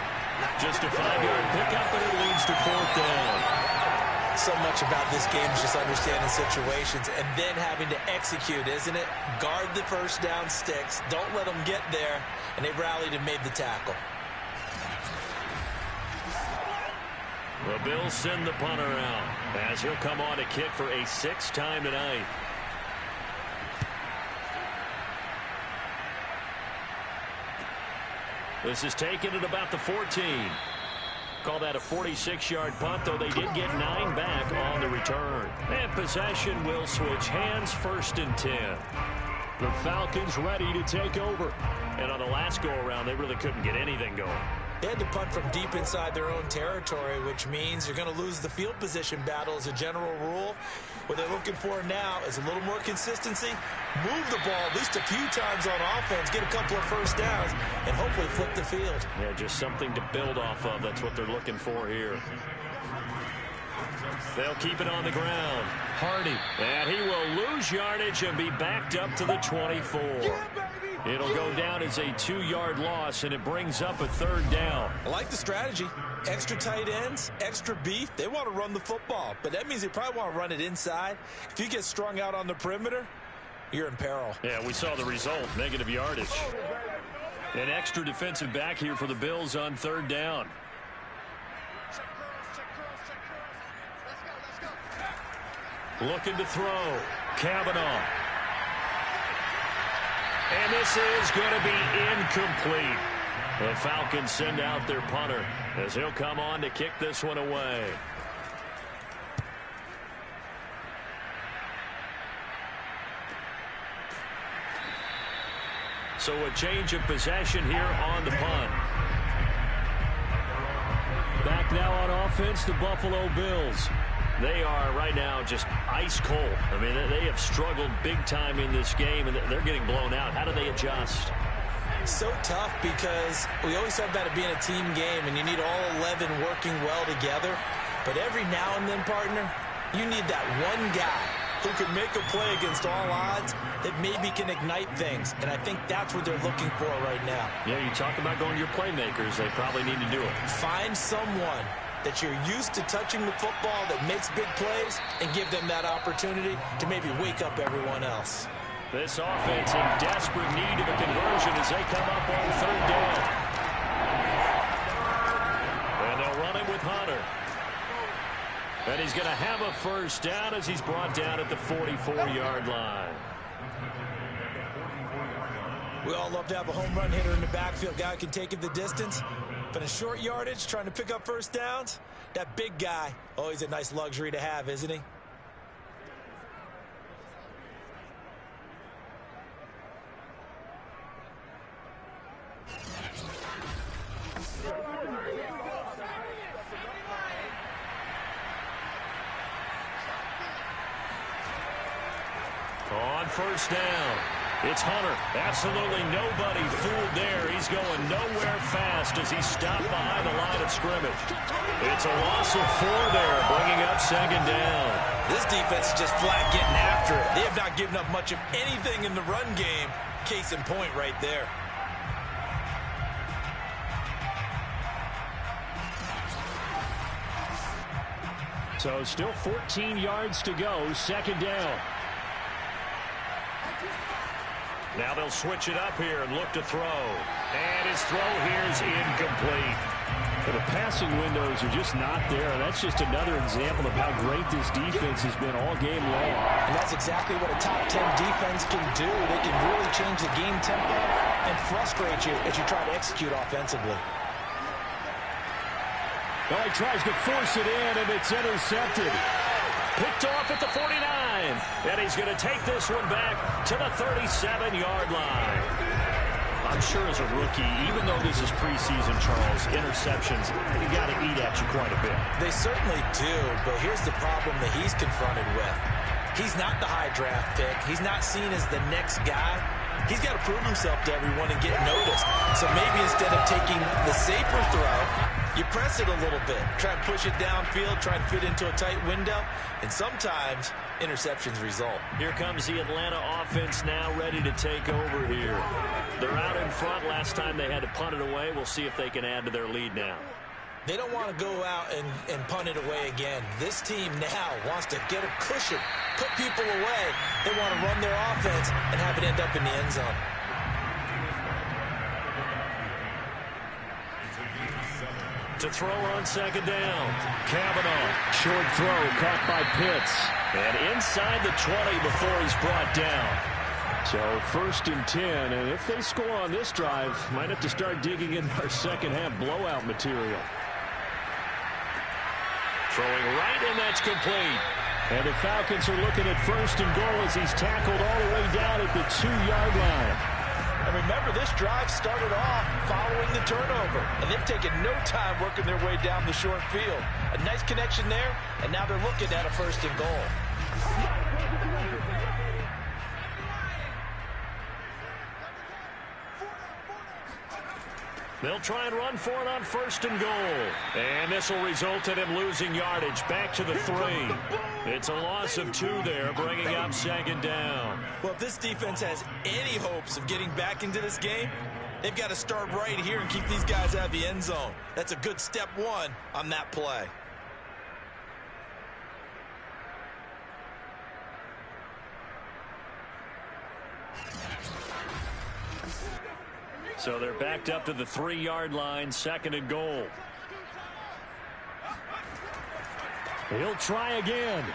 Just a 5-yard pickup, and it leads to 4th down. So much about this game is just understanding situations and then having to execute, isn't it? Guard the first down sticks. Don't let them get there. And they rallied and made the tackle. The Bills send the punter out as he'll come on to kick for a 6th time tonight. This is taken at about the 14. Call that a 46-yard punt, though they did get 9 back on the return. And possession will switch hands, 1st and 10. The Falcons ready to take over. And on the last go-around, they really couldn't get anything going. They had to punt from deep inside their own territory, which means you're going to lose the field position battle as a general rule. What they're looking for now is a little more consistency, move the ball at least a few times on offense, get a couple of first downs, and hopefully flip the field. Yeah, just something to build off of. That's what they're looking for here. They'll keep it on the ground. Hardy. And he will lose yardage and be backed up to the 24. It'll go down as a 2-yard loss, and it brings up a 3rd down. I like the strategy. Extra tight ends, extra beef. They want to run the football, but that means they probably want to run it inside. If you get strung out on the perimeter, you're in peril. Yeah, we saw the result, negative yardage. An extra defensive back here for the Bills on 3rd down. Looking to throw. Kavanaugh. And this is going to be incomplete. The Falcons send out their punter as he'll come on to kick this one away. So a change of possession here on the punt. Back now on offense, the Buffalo Bills. They are right now just ice cold. I mean, they have struggled big time in this game, and they're getting blown out. How do they adjust? So tough because we always talk about it being a team game, and you need all 11 working well together. But every now and then, partner, you need that one guy who can make a play against all odds that maybe can ignite things. And I think that's what they're looking for right now. Yeah, you talk about going to your playmakers. They probably need to do it. Find someone that you're used to touching the football that makes big plays and give them that opportunity to maybe wake up everyone else. This offense in desperate need of a conversion as they come up on 3rd down. And they'll run it with Hunter. And he's going to have a 1st down as he's brought down at the 44-yard line. We all love to have a home run hitter in the backfield. Guy can take it the distance. But in short yardage, trying to pick up 1st downs, that big guy, always a nice luxury to have, isn't he? On 1st down, it's Hunter. Absolutely nobody fooled there. He's going nowhere fast as he's stopped behind the line of scrimmage. It's a loss of 4 there, bringing up 2nd down. This defense is just flat getting after it. They have not given up much of anything in the run game. Case in point right there. So still 14 yards to go, 2nd down. Now they'll switch it up here and look to throw. And his throw here is incomplete. The passing windows are just not there. That's just another example of how great this defense has been all game long. And that's exactly what a top 10 defense can do. They can really change the game tempo and frustrate you as you try to execute offensively. Well, he tries to force it in, and it's intercepted. Picked off at the 49. And he's going to take this one back to the 37-yard line. I'm sure as a rookie, even though this is preseason, Charles, interceptions, you got to eat at you quite a bit. They certainly do, but here's the problem that he's confronted with. He's not the high draft pick. He's not seen as the next guy. He's got to prove himself to everyone and get noticed. So maybe instead of taking the safer throw, you press it a little bit. Try and push it downfield, try and fit into a tight window. And sometimes interceptions result. Here comes the Atlanta offense now ready to take over here. They're out in front. Last time they had to punt it away. We'll see if they can add to their lead now. They don't want to go out and punt it away again. This team now wants to get a cushion, put people away. They want to run their offense and have it end up in the end zone. To throw on 2nd down. Kavanaugh. Short throw caught by Pitts. And inside the 20 before he's brought down. So 1st and 10. And if they score on this drive, might have to start digging in our second half blowout material. Throwing right, and that's complete. And the Falcons are looking at 1st and goal as he's tackled all the way down at the 2-yard line. I And remember, this drive started off following the turnover, and they've taken no time working their way down the short field. A nice connection there, and now they're looking at a 1st and goal. They'll try and run for it on 1st and goal. And this will result in him losing yardage back to the 3. It's a loss of 2 there, bringing up 2nd down. Well, if this defense has any hopes of getting back into this game, they've got to start right here and keep these guys out of the end zone. That's a good step 1 on that play. So they're backed up to the 3-yard line, 2nd and goal. He'll try again.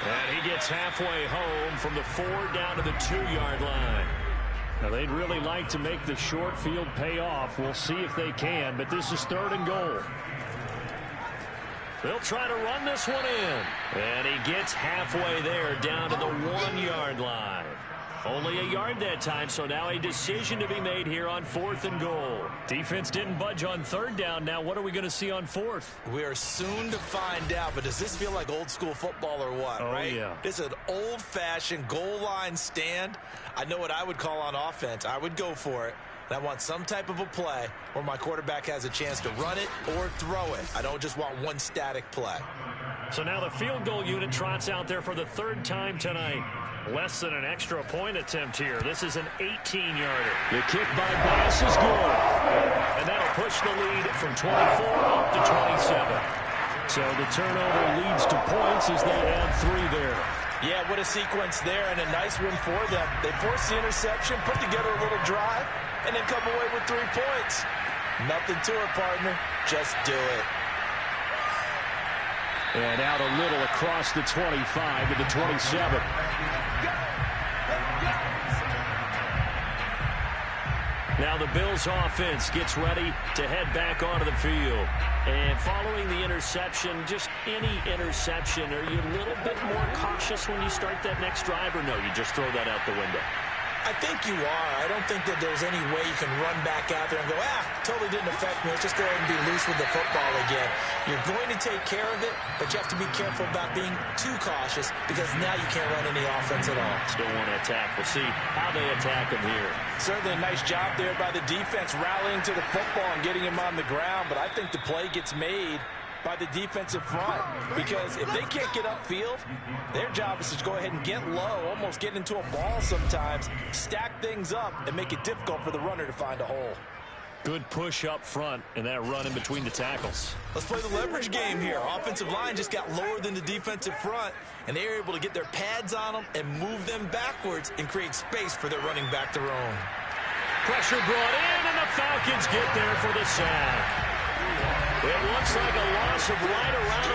And he gets halfway home from the 4 down to the 2-yard line. Now, they'd really like to make the short field pay off. We'll see if they can, but this is 3rd and goal. They'll try to run this one in. And he gets halfway there down to the 1-yard line. Only a yard that time, so now a decision to be made here on 4th and goal. Defense didn't budge on 3rd down. Now what are we going to see on 4th? We are soon to find out, but does this feel like old school football or what, right? Yeah. It's an old-fashioned goal line stand. I know what I would call on offense. I would go for it. And I want some type of a play where my quarterback has a chance to run it or throw it. I don't just want one static play. So now the field goal unit trots out there for the 3rd time tonight. Less than an extra point attempt here. This is an 18-yarder. The kick by Bass is good. And that'll push the lead from 24 up to 27. So the turnover leads to points as they add 3 there. Yeah, what a sequence there, and a nice win for them. They forced the interception, put together a little drive, and then come away with 3 points. Nothing to it, partner. Just do it. And out a little across the 25 to the 27. Now the Bills offense gets ready to head back onto the field. And following the interception, just any interception, are you a little bit more cautious when you start that next drive, or no, you just throw that out the window? I think you are. I don't think that there's any way you can run back out there and go, totally didn't affect me. Let's just go ahead and be loose with the football again. You're going to take care of it, but you have to be careful about being too cautious because now you can't run any offense at all. Still want to attack. We'll see how they attack him here. Certainly a nice job there by the defense rallying to the football and getting him on the ground, but I think the play gets made by the defensive front, because if they can't get upfield, their job is to go ahead and get low, almost get into a ball sometimes, stack things up, and make it difficult for the runner to find a hole. Good push up front and that run in between the tackles. Let's play the leverage game here. Offensive line just got lower than the defensive front, and they were able to get their pads on them and move them backwards and create space for their running back to roam. Pressure brought in, and the Falcons get there for the sack. It looks like a loss of right around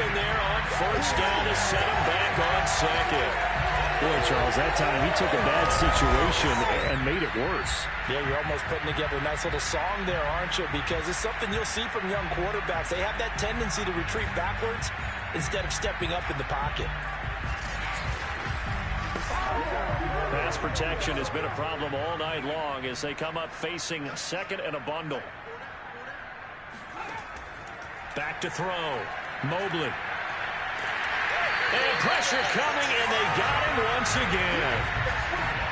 11 there on 1st down to set him back on 2nd. Boy, Charles, that time he took a bad situation and made it worse. Yeah, you're almost putting together a nice little song there, aren't you? Because it's something you'll see from young quarterbacks. They have that tendency to retreat backwards instead of stepping up in the pocket. Pass protection has been a problem all night long as they come up facing 2nd and a bundle. Back to throw. Mobley. And pressure coming, and they got him once again.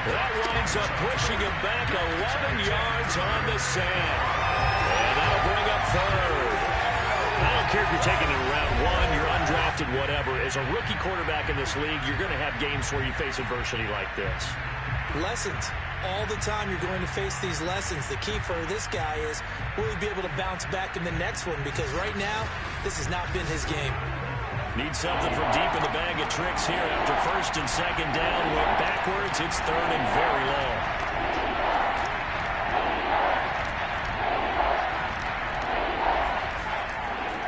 That winds up pushing him back 11 yards on the sack. And that'll bring up 3rd. I don't care if you're taking it in round 1, you're undrafted, whatever. As a rookie quarterback in this league, you're going to have games where you face adversity like this. Lessons. All the time you're going to face these lessons. The key for this guy is, will he be able to bounce back in the next one? Because right now, this has not been his game. Need something from deep in the bag of tricks here after 1st and 2nd down. Went backwards. It's 3rd and very long.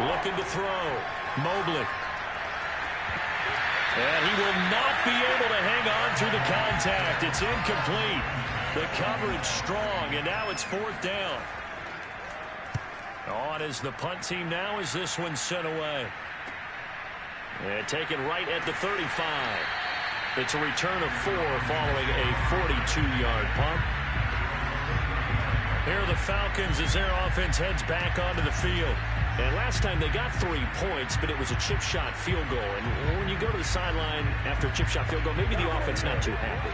Looking to throw. Mobley. And he will not be able to hang on through the contact. It's incomplete. The coverage strong, and now it's 4th down. On is the punt team now as this one's sent away. And taken right at the 35. It's a return of 4 following a 42-yard punt. Here are the Falcons as their offense heads back onto the field. And last time they got 3 points, but it was a chip shot field goal. And when you go to the sideline after a chip shot field goal, maybe the offense not too happy.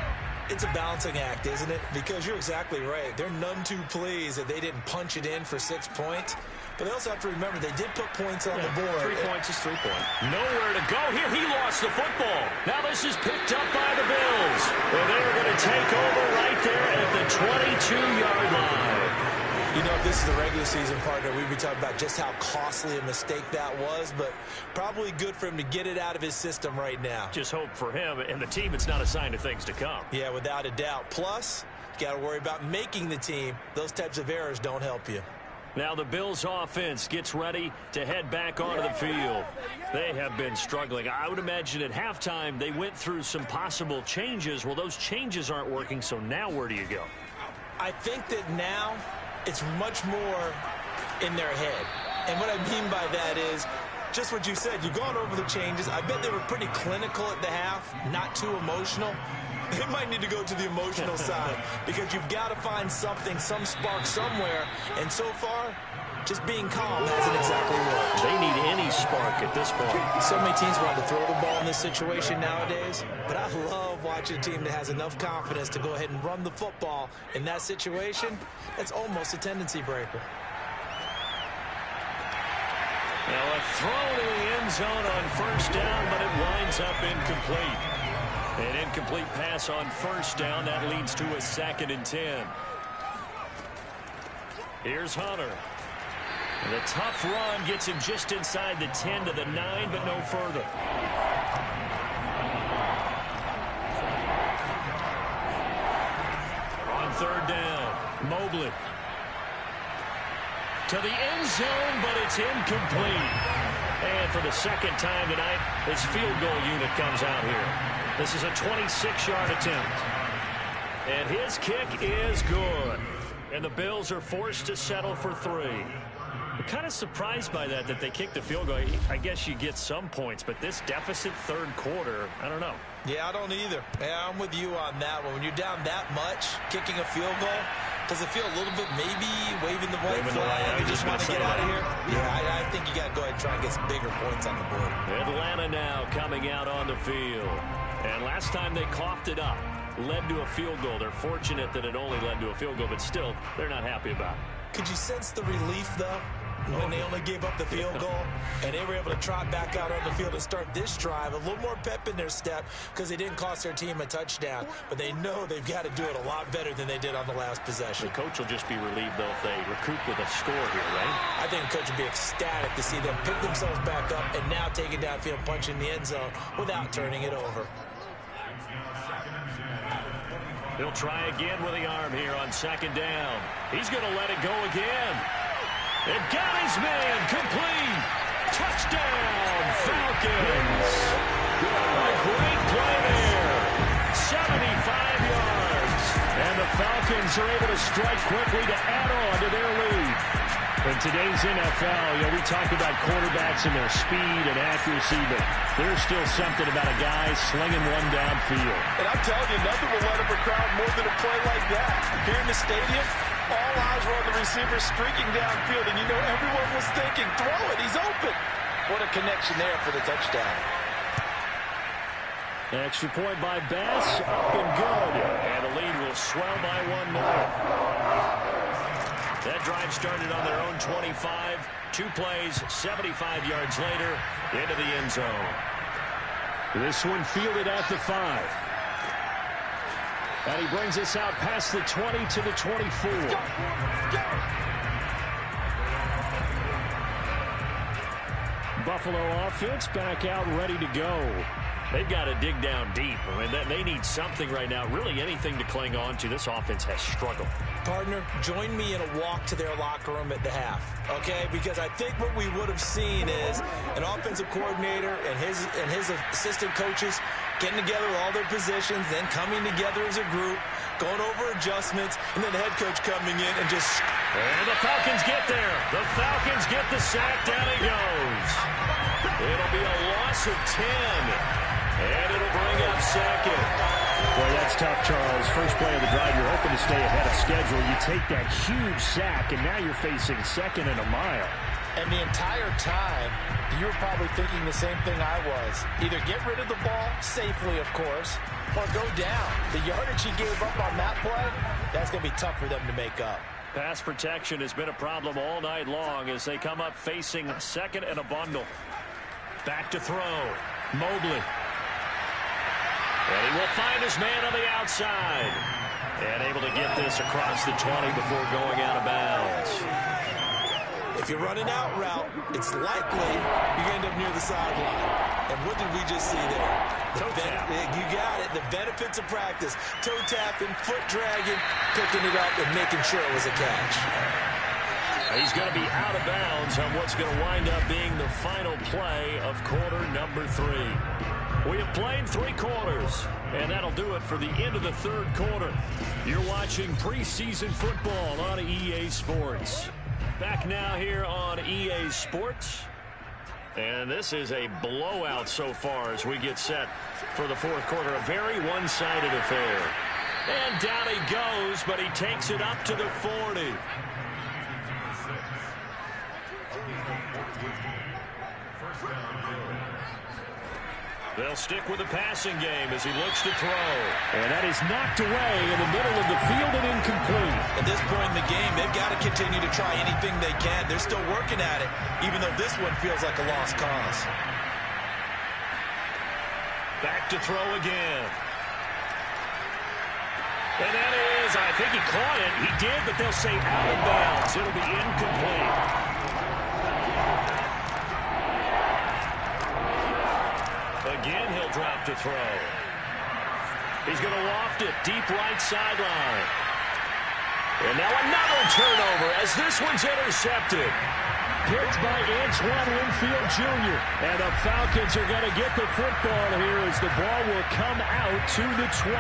It's a balancing act, isn't it? Because you're exactly right. They're none too pleased that they didn't punch it in for 6 points. But they also have to remember they did put points on the board. 3 points is 3 points. Nowhere to go. Here he lost the football. Now this is picked up by the Bills. And they are going to take over right there at the 22-yard line. You know, if this is the regular season, partner, we'd be talking about just how costly a mistake that was, but probably good for him to get it out of his system right now. Just hope for him and the team it's not a sign of things to come. Yeah, without a doubt. Plus, you got to worry about making the team. Those types of errors don't help you. Now the Bills offense gets ready to head back onto the field. They have been struggling. I would imagine at halftime they went through some possible changes. Well, those changes aren't working, so now where do you go? I think that now it's much more in their head. And what I mean by that is just what you said. You've gone over the changes. I bet they were pretty clinical at the half, not too emotional. They might need to go to the emotional side because you've got to find something, some spark somewhere. And so far, just being calm hasn't exactly worked. They need any spark at this point. So many teams want to throw the ball in this situation nowadays, but I love watching a team that has enough confidence to go ahead and run the football in that situation. That's almost a tendency breaker. Now a throw to the end zone on first down, but it winds up incomplete. An incomplete pass on first down. That leads to a 2nd and 10. Here's Hunter. And the tough run gets him just inside the 10 to the 9, but no further. On 3rd down, Mobley. To the end zone, but it's incomplete. And for the 2nd time tonight, his field goal unit comes out here. This is a 26-yard attempt. And his kick is good. And the Bills are forced to settle for 3. I'm kind of surprised by that they kicked the field goal. I guess you get some points, but this deficit 3rd quarter, I don't know. Yeah, I don't either. Yeah, I'm with you on that one. When you're down that much, kicking a field goal, does it feel a little bit maybe waving the white flag? You just want to get out of here? Yeah, I think you got to go ahead and try and get some bigger points on the board. Atlanta now coming out on the field. And last time they coughed it up, led to a field goal. They're fortunate that it only led to a field goal, but still, they're not happy about it. Could you sense the relief, though, when they only gave up the field goal and they were able to trot back out on the field and start this drive? A little more pep in their step because they didn't cost their team a touchdown, but they know they've got to do it a lot better than they did on the last possession. The coach will just be relieved, though, if they recoup with a score here, right? I think the coach would be ecstatic to see them pick themselves back up and now take it downfield, punch in the end zone without turning it over. He'll try again with the arm here on 2nd down. He's going to let it go again. It got his man complete. Touchdown, Falcons. A great play there. 75 yards. And the Falcons are able to strike quickly to add on to their lead. In today's NFL, we talk about quarterbacks and their speed and accuracy, but there's still something about a guy slinging one downfield. And I'm telling you, nothing will let up a crowd more than a play like that. Here in the stadium, all eyes were on the receiver streaking downfield, and you know everyone was thinking, throw it, he's open. What a connection there for the touchdown. Extra point by Bass, up and good. And the lead will swell by 1 more. That drive started on their own 25. 2 plays, 75 yards later, into the end zone. This one fielded at the 5. And he brings us out past the 20 to the 24. Buffalo offense back out ready to go. They've got to dig down deep. I mean, they need something right now, really anything to cling on to. This offense has struggled. Partner, join me in a walk to their locker room at the half, okay? Because I think what we would have seen is an offensive coordinator and his assistant coaches getting together with all their positions, then coming together as a group, going over adjustments, and then the head coach coming in and just... And the Falcons get there. The Falcons get the sack. Down he goes. It'll be a loss of 10. And it'll bring up 2nd. Boy, that's That's tough, Charles. First play of the drive, you're hoping to stay ahead of schedule. You take that huge sack, and now you're facing 2nd and a mile. And the entire time, you were probably thinking the same thing I was. Either get rid of the ball, safely, of course, or go down. The yardage he gave up on that play, that's going to be tough for them to make up. Pass protection has been a problem all night long as they come up facing 2nd and a bundle. Back to throw. Mobley. And he will find his man on the outside. And able to get this across the 20 before going out of bounds. If you're running out route, it's likely you end up near the sideline. And what did we just see there? You got it. The benefits of practice. Toe tapping, foot dragging, picking it up, and making sure it was a catch. He's going to be out of bounds on what's going to wind up being the final play of quarter number 3. We have played 3 quarters, and that'll do it for the end of the 3rd quarter. You're watching preseason football on EA Sports. Back now here on EA Sports. And this is a blowout so far as we get set for the 4th quarter. A very one-sided affair. And down he goes, but he takes it up to the 40. They'll stick with the passing game as he looks to throw. And that is knocked away in the middle of the field and incomplete. At this point in the game, they've got to continue to try anything they can. They're still working at it, even though this one feels like a lost cause. Back to throw again. And that is, I think he caught it. He did, but they'll say out of bounds. It'll be incomplete. Again, he'll drop to throw. He's going to loft it deep right sideline. And now another turnover as this one's intercepted. Picked by Antoine Winfield Jr. And the Falcons are going to get the football here as the ball will come out to the 20.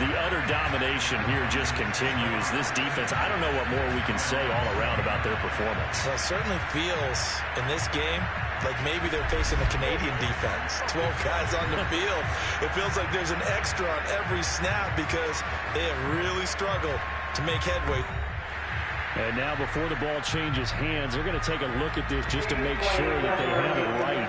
The utter domination here just continues. This defense, I don't know what more we can say all around about their performance. Well, it certainly feels in this game like maybe they're facing a Canadian defense. 12 guys on the field. It feels like there's an extra on every snap because they have really struggled to make headway. And now before the ball changes hands, they're going to take a look at this just to make sure that they have it right.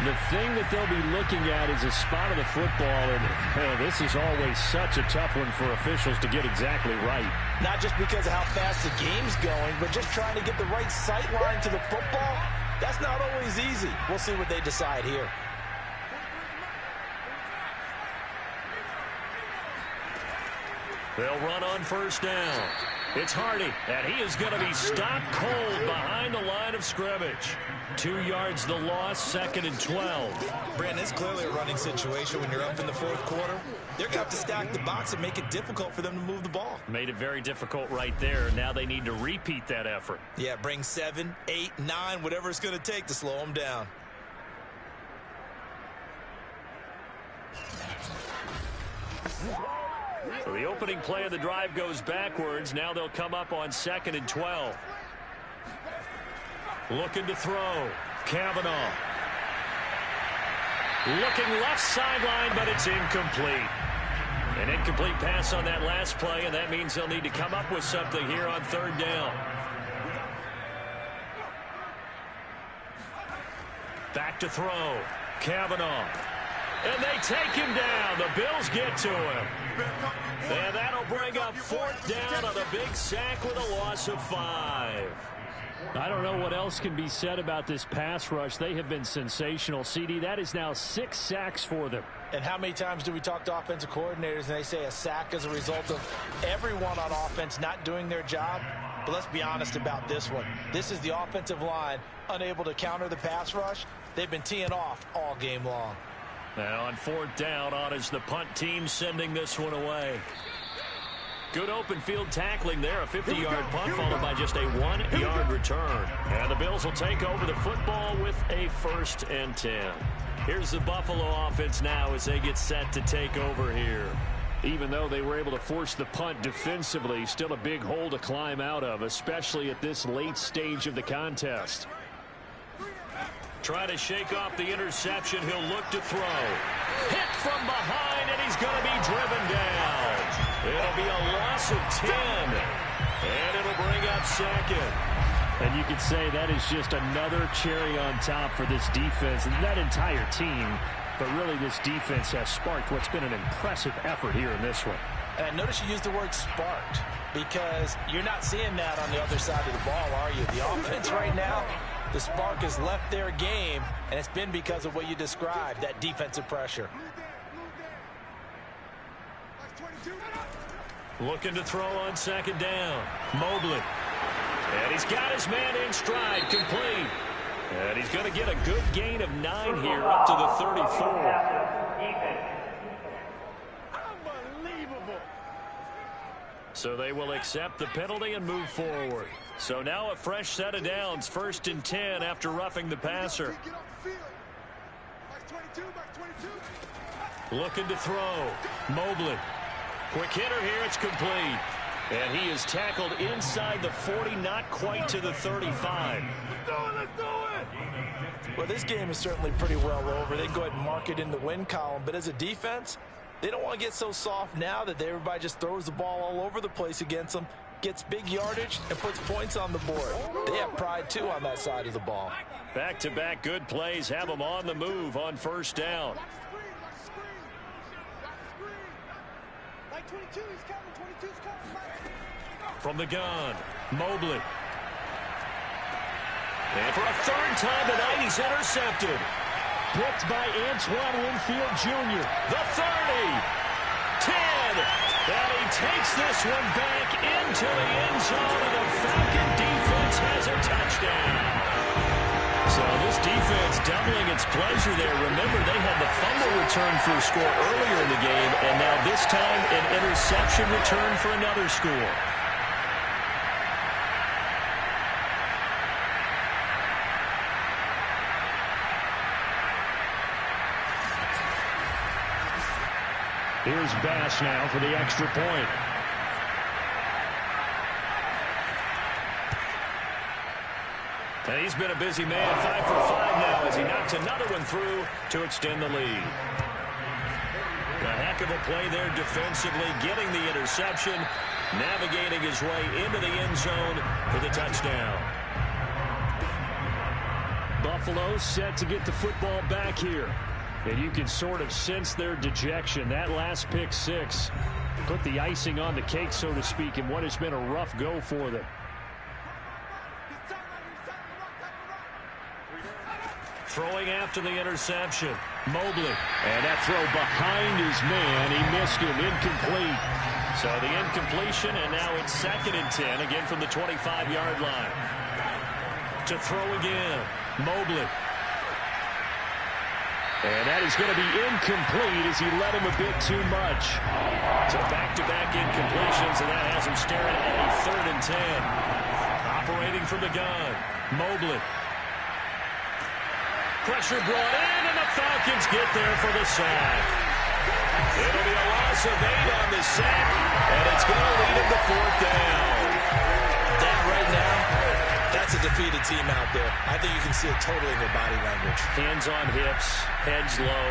The thing that they'll be looking at is a spot of the football, and this is always such a tough one for officials to get exactly right. Not just because of how fast the game's going, but just trying to get the right sight line to the football. That's not always easy. We'll see what they decide here. They'll run on first down. It's Hardy, and he is going to be stopped cold behind the line of scrimmage. 2 yards the loss, 2nd and 12. Brandon, it's clearly a running situation when you're up in the 4th quarter. They're going to have to stack the box and make it difficult for them to move the ball. Made it very difficult right there. Now they need to repeat that effort. Yeah, bring 7, 8, 9, whatever it's going to take to slow them down. So the opening play of the drive goes backwards. Now they'll come up on 2nd and 12. Looking to throw. Kavanaugh. Looking left sideline, but it's incomplete. An incomplete pass on that last play, and that means they'll need to come up with something here on 3rd down. Back to throw. Kavanaugh. And they take him down. The Bills get to him. And that'll bring up 4th down on a big sack with a loss of 5. I don't know what else can be said about this pass rush. They have been sensational. CD, that is now 6 sacks for them. And how many times do we talk to offensive coordinators and they say a sack as a result of everyone on offense not doing their job? But let's be honest about this one. This is the offensive line unable to counter the pass rush. They've been teeing off all game long. Now on 4th down, on is the punt team sending this one away. Good open field tackling there. A 50-yard punt followed by just a 1-yard return. And the Bills will take over the football with a 1st and 10. Here's the Buffalo offense now as they get set to take over here. Even though they were able to force the punt defensively, still a big hole to climb out of, especially at this late stage of the contest. Trying to shake off the interception. He'll look to throw. Hit from behind, and he's going to be driven down. It'll be a loss of 10, and it'll bring up second. And you could say that is just another cherry on top for this defense and that entire team. But really, this defense has sparked what's been an impressive effort here in this one. And notice you used the word sparked, because you're not seeing that on the other side of the ball, are you? The offense right now, the spark has left their game, and it's been because of what you described, that defensive pressure. Looking to throw on second down. Mobley. And he's got his man in stride, complete. And he's going to get a good gain of 9 here, up to the 34. So they will accept the penalty and move forward. So now a fresh set of downs, 1st and 10 after roughing the passer. Looking to throw. Mobley. Quick hitter here, it's complete. And he is tackled inside the 40, not quite to the 35. Let's do it! Well, this game is certainly pretty well over. They can go ahead and mark it in the win column. But as a defense, they don't want to get so soft now that everybody just throws the ball all over the place against them, gets big yardage, and puts points on the board. They have pride, too, on that side of the ball. Back-to-back good plays have them on the move on 1st down. From the gun, Mobley. And for a 3rd time tonight, he's intercepted. Picked by Antoine Winfield Jr. The 30, 10, and he takes this one back into the end zone, and the Falcon defense has a touchdown. So this defense doubling its pleasure there. Remember, they had the fumble return for a score earlier in the game, and now this time an interception return for another score. Here's Bass now for the extra point. And he's been a busy man, 5 for 5 now as he knocks another one through to extend the lead. A heck of a play there defensively, getting the interception, navigating his way into the end zone for the touchdown. Buffalo set to get the football back here. And you can sort of sense their dejection. That last pick 6 put the icing on the cake, so to speak, in what has been a rough go for them. Throwing after the interception, Mobley. And that throw behind his man. He missed him, incomplete. So the incompletion, and now it's 2nd and 10, again from the 25-yard line. To throw again, Mobley. And that is going to be incomplete as he let him a bit too much. So back-to-back incompletions, and that has him staring at a 3rd and 10. Operating from the gun, Mobley. Pressure brought in, and the Falcons get there for the sack. It'll be a loss of 8 on the sack, and it's going to lead him to 4th down. That right now, that's a defeated team out there. I think you can see it totally in their body language. Hands on hips, heads low.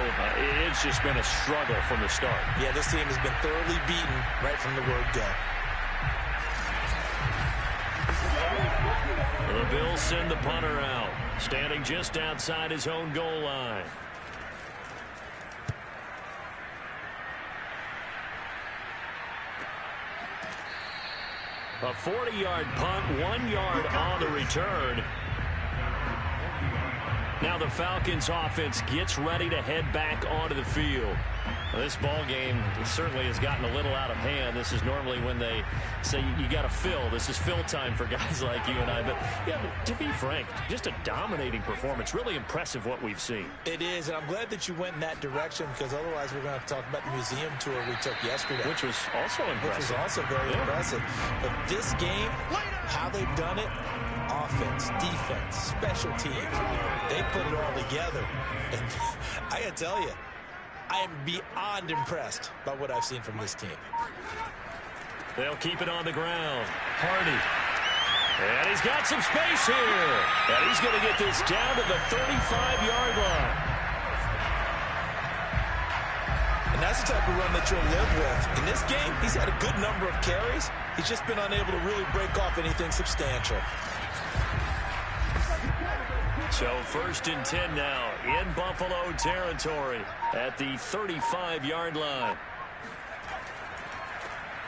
It's just been a struggle from the start. Yeah, this team has been thoroughly beaten right from the word go. The Bills send the punter out, standing just outside his own goal line. A 40-yard punt, 1 yard on the return. Now the Falcons offense gets ready to head back onto the field. Well, this ball game certainly has gotten a little out of hand. This is normally when they say you got to fill. This is fill time for guys like you and I. But yeah, to be frank, just a dominating performance. Really impressive what we've seen. It is, and I'm glad that you went in that direction, because otherwise we're going to have to talk about the museum tour we took yesterday. Which was also impressive. Which was also very impressive. But this game, how they've done it, offense, defense, special teams, they put it all together. And I got to tell you, I am beyond impressed by what I've seen from this team. They'll keep it on the ground. Hardy. And he's got some space here. And he's going to get this down to the 35-yard line. that's the type of run that you'll live with. In this game, he's had a good number of carries. He's just been unable to really break off anything substantial. So 1st and 10 now in Buffalo territory at the 35-yard line.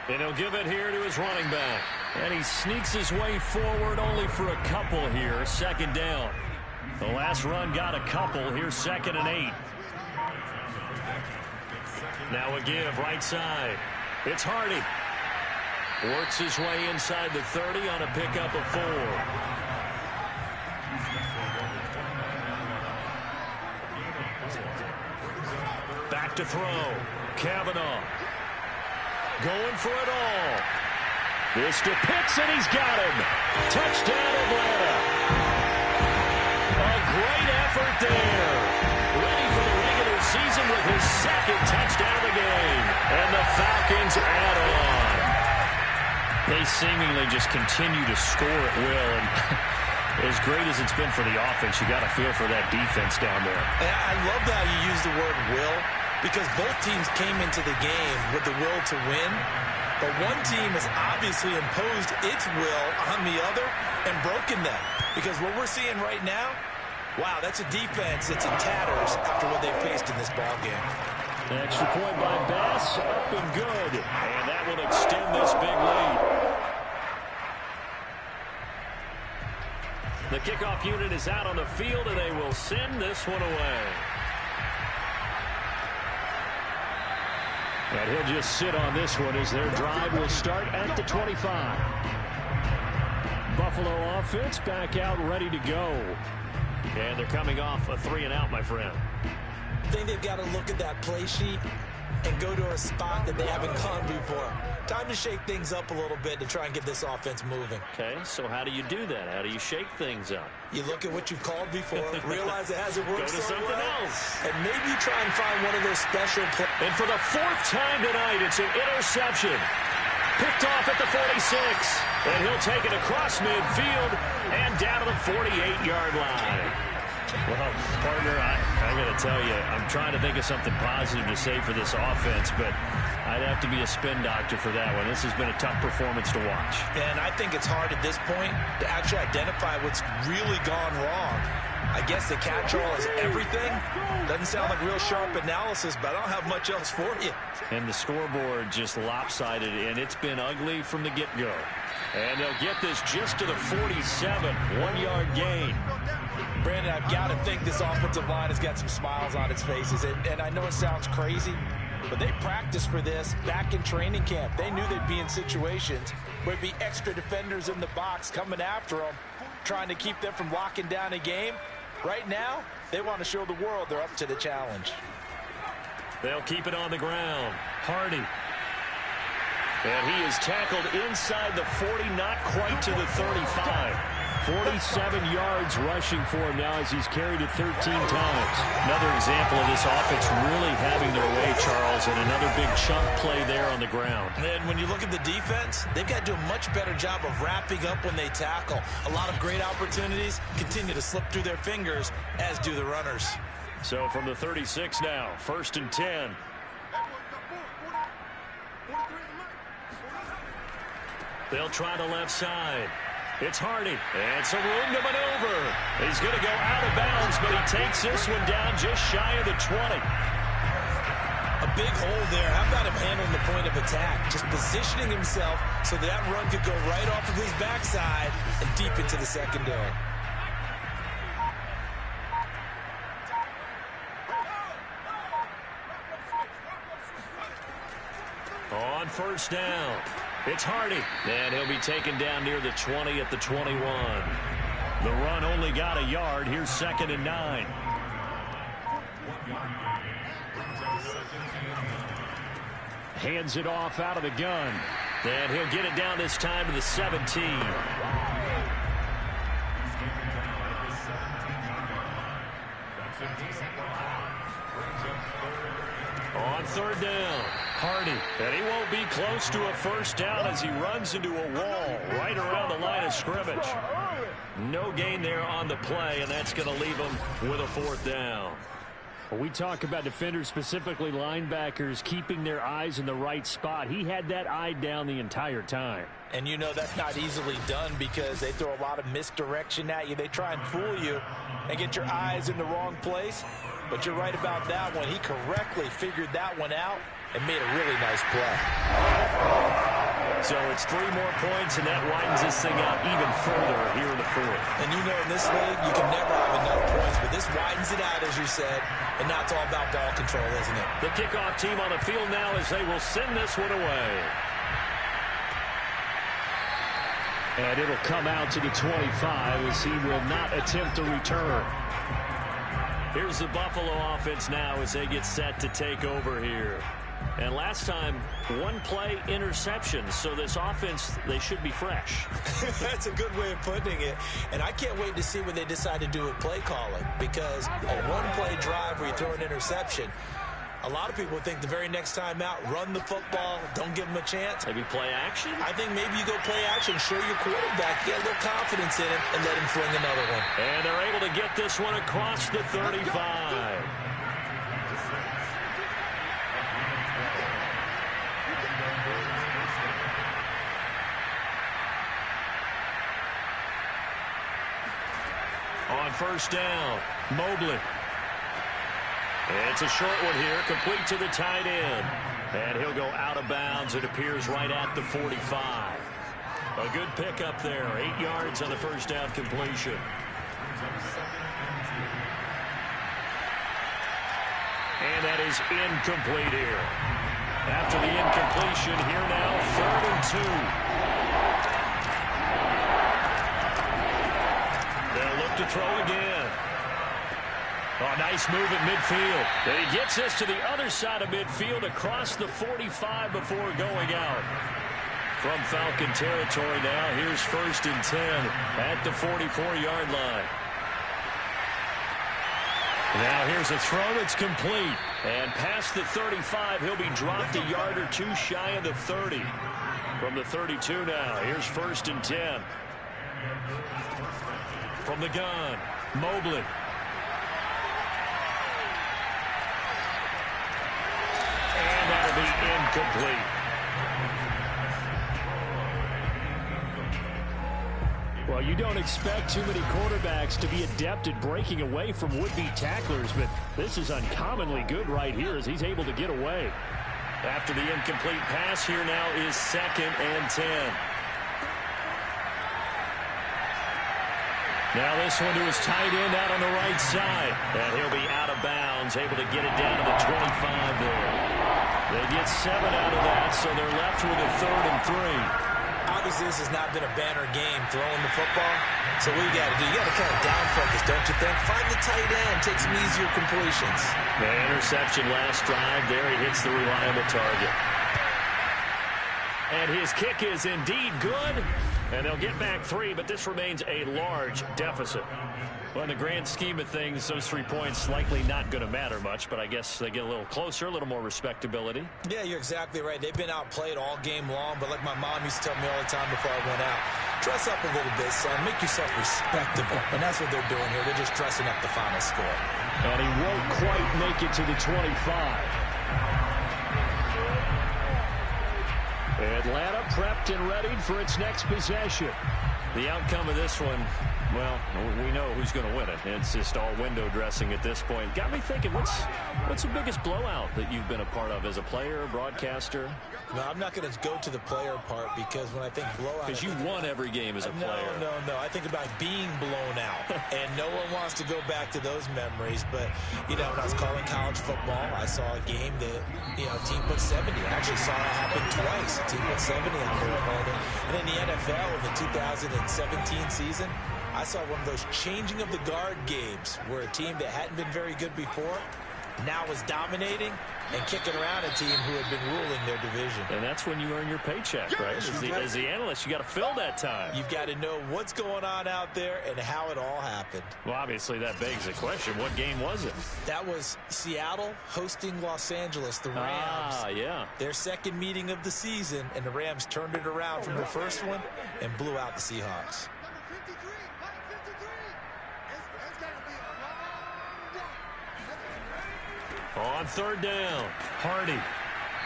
And he'll give it here to his running back. And he sneaks his way forward only for a couple here. 2nd down. The last run got a couple. Here's 2nd and 8. Now a give right side. It's Hardy. Works his way inside the 30 on a pickup of 4. Back to throw. Kavanaugh. Going for it all. This to Pitts, and he's got him. Touchdown, Atlanta. A great effort there. Ready for the regular season with his 2nd touchdown of the game. And the Falcons add on. They seemingly just continue to score at will. And as great as it's been for the offense, you got to feel for that defense down there. I love how you use the word will, because both teams came into the game with the will to win. But one team has obviously imposed its will on the other and broken them. Because what we're seeing right now, wow, that's a defense that's in tatters after what they faced in this ballgame. Extra point by Bass, up and good. And that will extend this big lead. The kickoff unit is out on the field, and they will send this one away. And he'll just sit on this one as their drive will start at the 25. Buffalo offense back out ready to go. And they're coming off a 3-and-out, my friend. I think they've got to look at that play sheet and go to a spot that they haven't gone before. Time to shake things up a little bit to try and get this offense moving. Okay, so how do you do that? How do you shake things up? You look at what you've called before, realize it hasn't worked Go to something else. and maybe try and find one of those special plays. And for the 4th time tonight, it's an interception. Picked off at the 46. And he'll take it across midfield and down to the 48-yard line. Well, partner, I got to tell you, I'm trying to think of something positive to say for this offense, but I'd have to be a spin doctor for that one. This has been a tough performance to watch. And I think it's hard at this point to actually identify what's really gone wrong. I guess the catch-all is everything. Doesn't sound like real sharp analysis, but I don't have much else for you. And the scoreboard just lopsided, and it's been ugly from the get-go. And they'll get this just to the 47, 1-yard gain. Brandon, I've got to think this offensive line has got some smiles on its faces. And I know it sounds crazy, but they practiced for this back in training camp. They knew they'd be in situations where there'd be extra defenders in the box coming after them, trying to keep them from locking down a game. Right now, they want to show the world they're up to the challenge. They'll keep it on the ground. Hardy. And he is tackled inside the 40, not quite to the 35. 47 yards rushing for him now as he's carried it 13 times. Another example of this offense really having their way, Charles, and another big chunk play there on the ground. And when you look at the defense, they've got to do a much better job of wrapping up when they tackle. A lot of great opportunities continue to slip through their fingers, as do the runners. So from the 36 now, 1st and 10. They'll try the left side. It's Hardy, and some room to maneuver. He's going to go out of bounds, but he takes this one down just shy of the 20. A big hole there. How about him handling the point of attack? Just positioning himself so that run could go right off of his backside and deep into the secondary. On 1st down, it's Hardy, and he'll be taken down near the 20 at the 21. The run only got a yard. Here's 2nd and 9. Hands it off out of the gun. And he'll get it down this time to the 17. On 3rd down, Hardy. And he won't be close to a 1st down as he runs into a wall right around the line of scrimmage. No gain there on the play, and that's going to leave him with a 4th down. When we talk about defenders, specifically linebackers, keeping their eyes in the right spot, he had that eye down the entire time. And you know that's not easily done because they throw a lot of misdirection at you. They try and fool you and get your eyes in the wrong place. But you're right about that one. He correctly figured that one out and made a really nice play. So it's 3 more points, and that widens this thing out even further here in the fourth. And you know in this league, you can never have enough points, but this widens it out, as you said, and now it's all about ball control, isn't it? The kickoff team on the field now as they will send this one away. And it'll come out to the 25 as he will not attempt to return. Here's the Buffalo offense now as they get set to take over here. And last time, 1 play interception. So this offense, they should be fresh. That's a good way of putting it. And I can't wait to see what they decide to do with play calling. Because a 1-play drive where you throw an interception, a lot of people think the very next time out, run the football, don't give them a chance. Maybe play action? I think maybe you go play action, show your quarterback, get a little confidence in him, and let him fling another one. And they're able to get this one across the 35. On first down, Mobley. It's a short one here, complete to the tight end. And he'll go out of bounds. It appears right at the 45. A good pickup there, 8 yards on the first down completion. And that is incomplete here. After the incompletion, here now, 3rd and 2. They'll look to throw again. Oh, nice move at midfield. And he gets this to the other side of midfield across the 45 before going out. From Falcon territory now, here's 1st and 10 at the 44-yard line. Now here's a throw that's complete. And past the 35, he'll be dropped a yard or 2 shy of the 30. From the 32 now, here's 1st and 10. From the gun, Mobley. And that'll be incomplete. Well, you don't expect too many quarterbacks to be adept at breaking away from would-be tacklers, but this is uncommonly good right here as he's able to get away. After the incomplete pass, here now is 2nd and 10. Now this one to his tight end out on the right side. And he'll be out of bounds, able to get it down to the 25 there. They get 7 out of that, so they're left with a 3rd and 3. Obviously, this has not been a banner game throwing the football. So what you got to do, you got to kind of down focus, don't you think? Find the tight end, take some easier completions. The interception last drive there. He hits the reliable target. And his kick is indeed good. And they'll get back 3, but this remains a large deficit. Well, in the grand scheme of things, those 3 points likely not going to matter much, but I guess they get a little closer, a little more respectability. Yeah, you're exactly right. They've been outplayed all game long, but like my mom used to tell me all the time before I went out, dress up a little bit, son. Make yourself respectable. And that's what they're doing here. They're just dressing up the final score. And he won't quite make it to the 25. Atlanta prepped and readied for its next possession. The outcome of this one, well, we know who's going to win it. It's just all window dressing at this point. Got me thinking, what's the biggest blowout that you've been a part of as a player, broadcaster? No, I'm not going to go to the player part because when I think blowout... Because you won every game as a player. No. I think about being blown out. And no one wants to go back to those memories. But, you know, when I was calling college football, I saw a game that, you know, a team put 70. I actually saw it happen twice. A team put 70 on their opponent. And in the NFL in the 2017 season, I saw one of those changing of the guard games where a team that hadn't been very good before now was dominating and kicking around a team who had been ruling their division. And that's when you earn your paycheck, right? As the analyst, you got to fill that time. You've got to know what's going on out there and how it all happened. Well, obviously, that begs the question, what game was it? That was Seattle hosting Los Angeles, the Rams. Yeah. Their second meeting of the season, and the Rams turned it around from the first one and blew out the Seahawks. On third down, Hardy.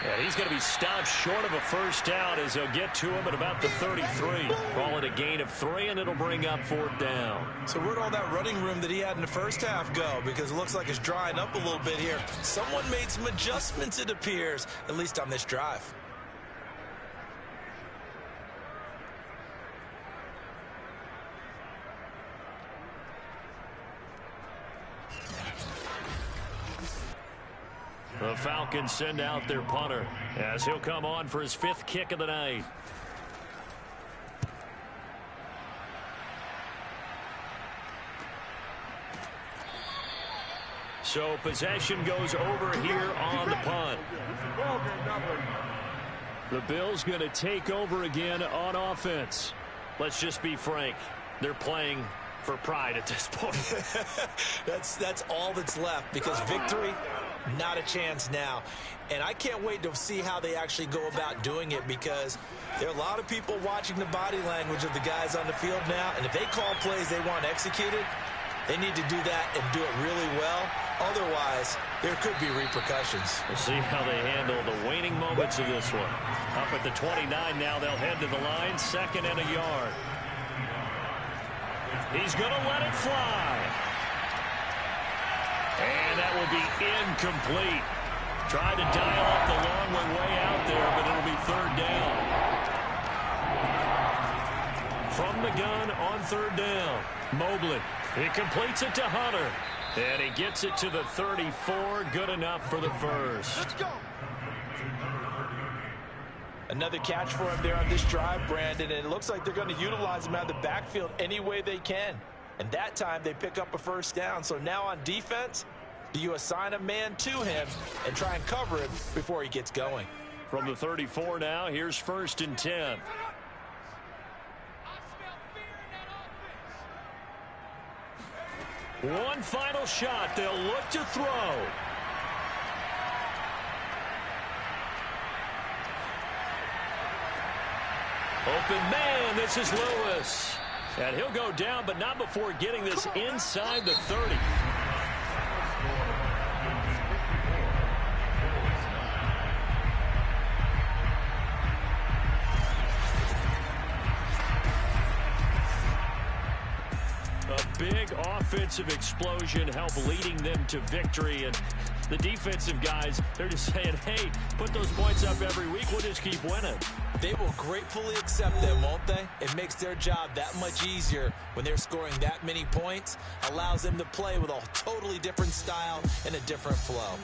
Yeah, he's going to be stopped short of a first down as they'll get to him at about the 33. Call it a gain of 3, and it'll bring up fourth down. So where'd all that running room that he had in the first half go? Because it looks like it's drying up a little bit here. Someone made some adjustments, it appears, at least on this drive. The Falcons send out their punter as he'll come on for his 5th kick of the night. So possession goes over here on the punt. The Bills going to take over again on offense. Let's just be frank. They're playing for pride at this point. That's all that's left, because victory, not a chance now. And I can't wait to see how they actually go about doing it, because there are a lot of people watching the body language of the guys on the field now, and if they call plays they want executed, they need to do that and do it really well. Otherwise, there could be repercussions. We'll see how they handle the waning moments of this one. Up at the 29 now, they'll head to the line, 2nd and a yard. He's going to let it fly. And that will be incomplete. Tried to dial up the long way out there, but it'll be 3rd down. From the gun on 3rd down, Mobley. He completes it to Hunter. And he gets it to the 34. Good enough for the first. Let's go. Another catch for him there on this drive, Brandon, and it looks like they're going to utilize him out of the backfield any way they can. And that time they pick up a first down. So now on defense, do you assign a man to him and try and cover him before he gets going? From the 34 now, here's 1st and 10. One final shot. They'll look to throw. Open man, this is Lewis. And he'll go down, but not before getting this inside the 30. A big offensive explosion helped leading them to victory. And the defensive guys, they're just saying, hey, put those points up every week. We'll just keep winning. They will gratefully accept them, won't they? It makes their job that much easier when they're scoring that many points. Allows them to play with a totally different style and a different flow.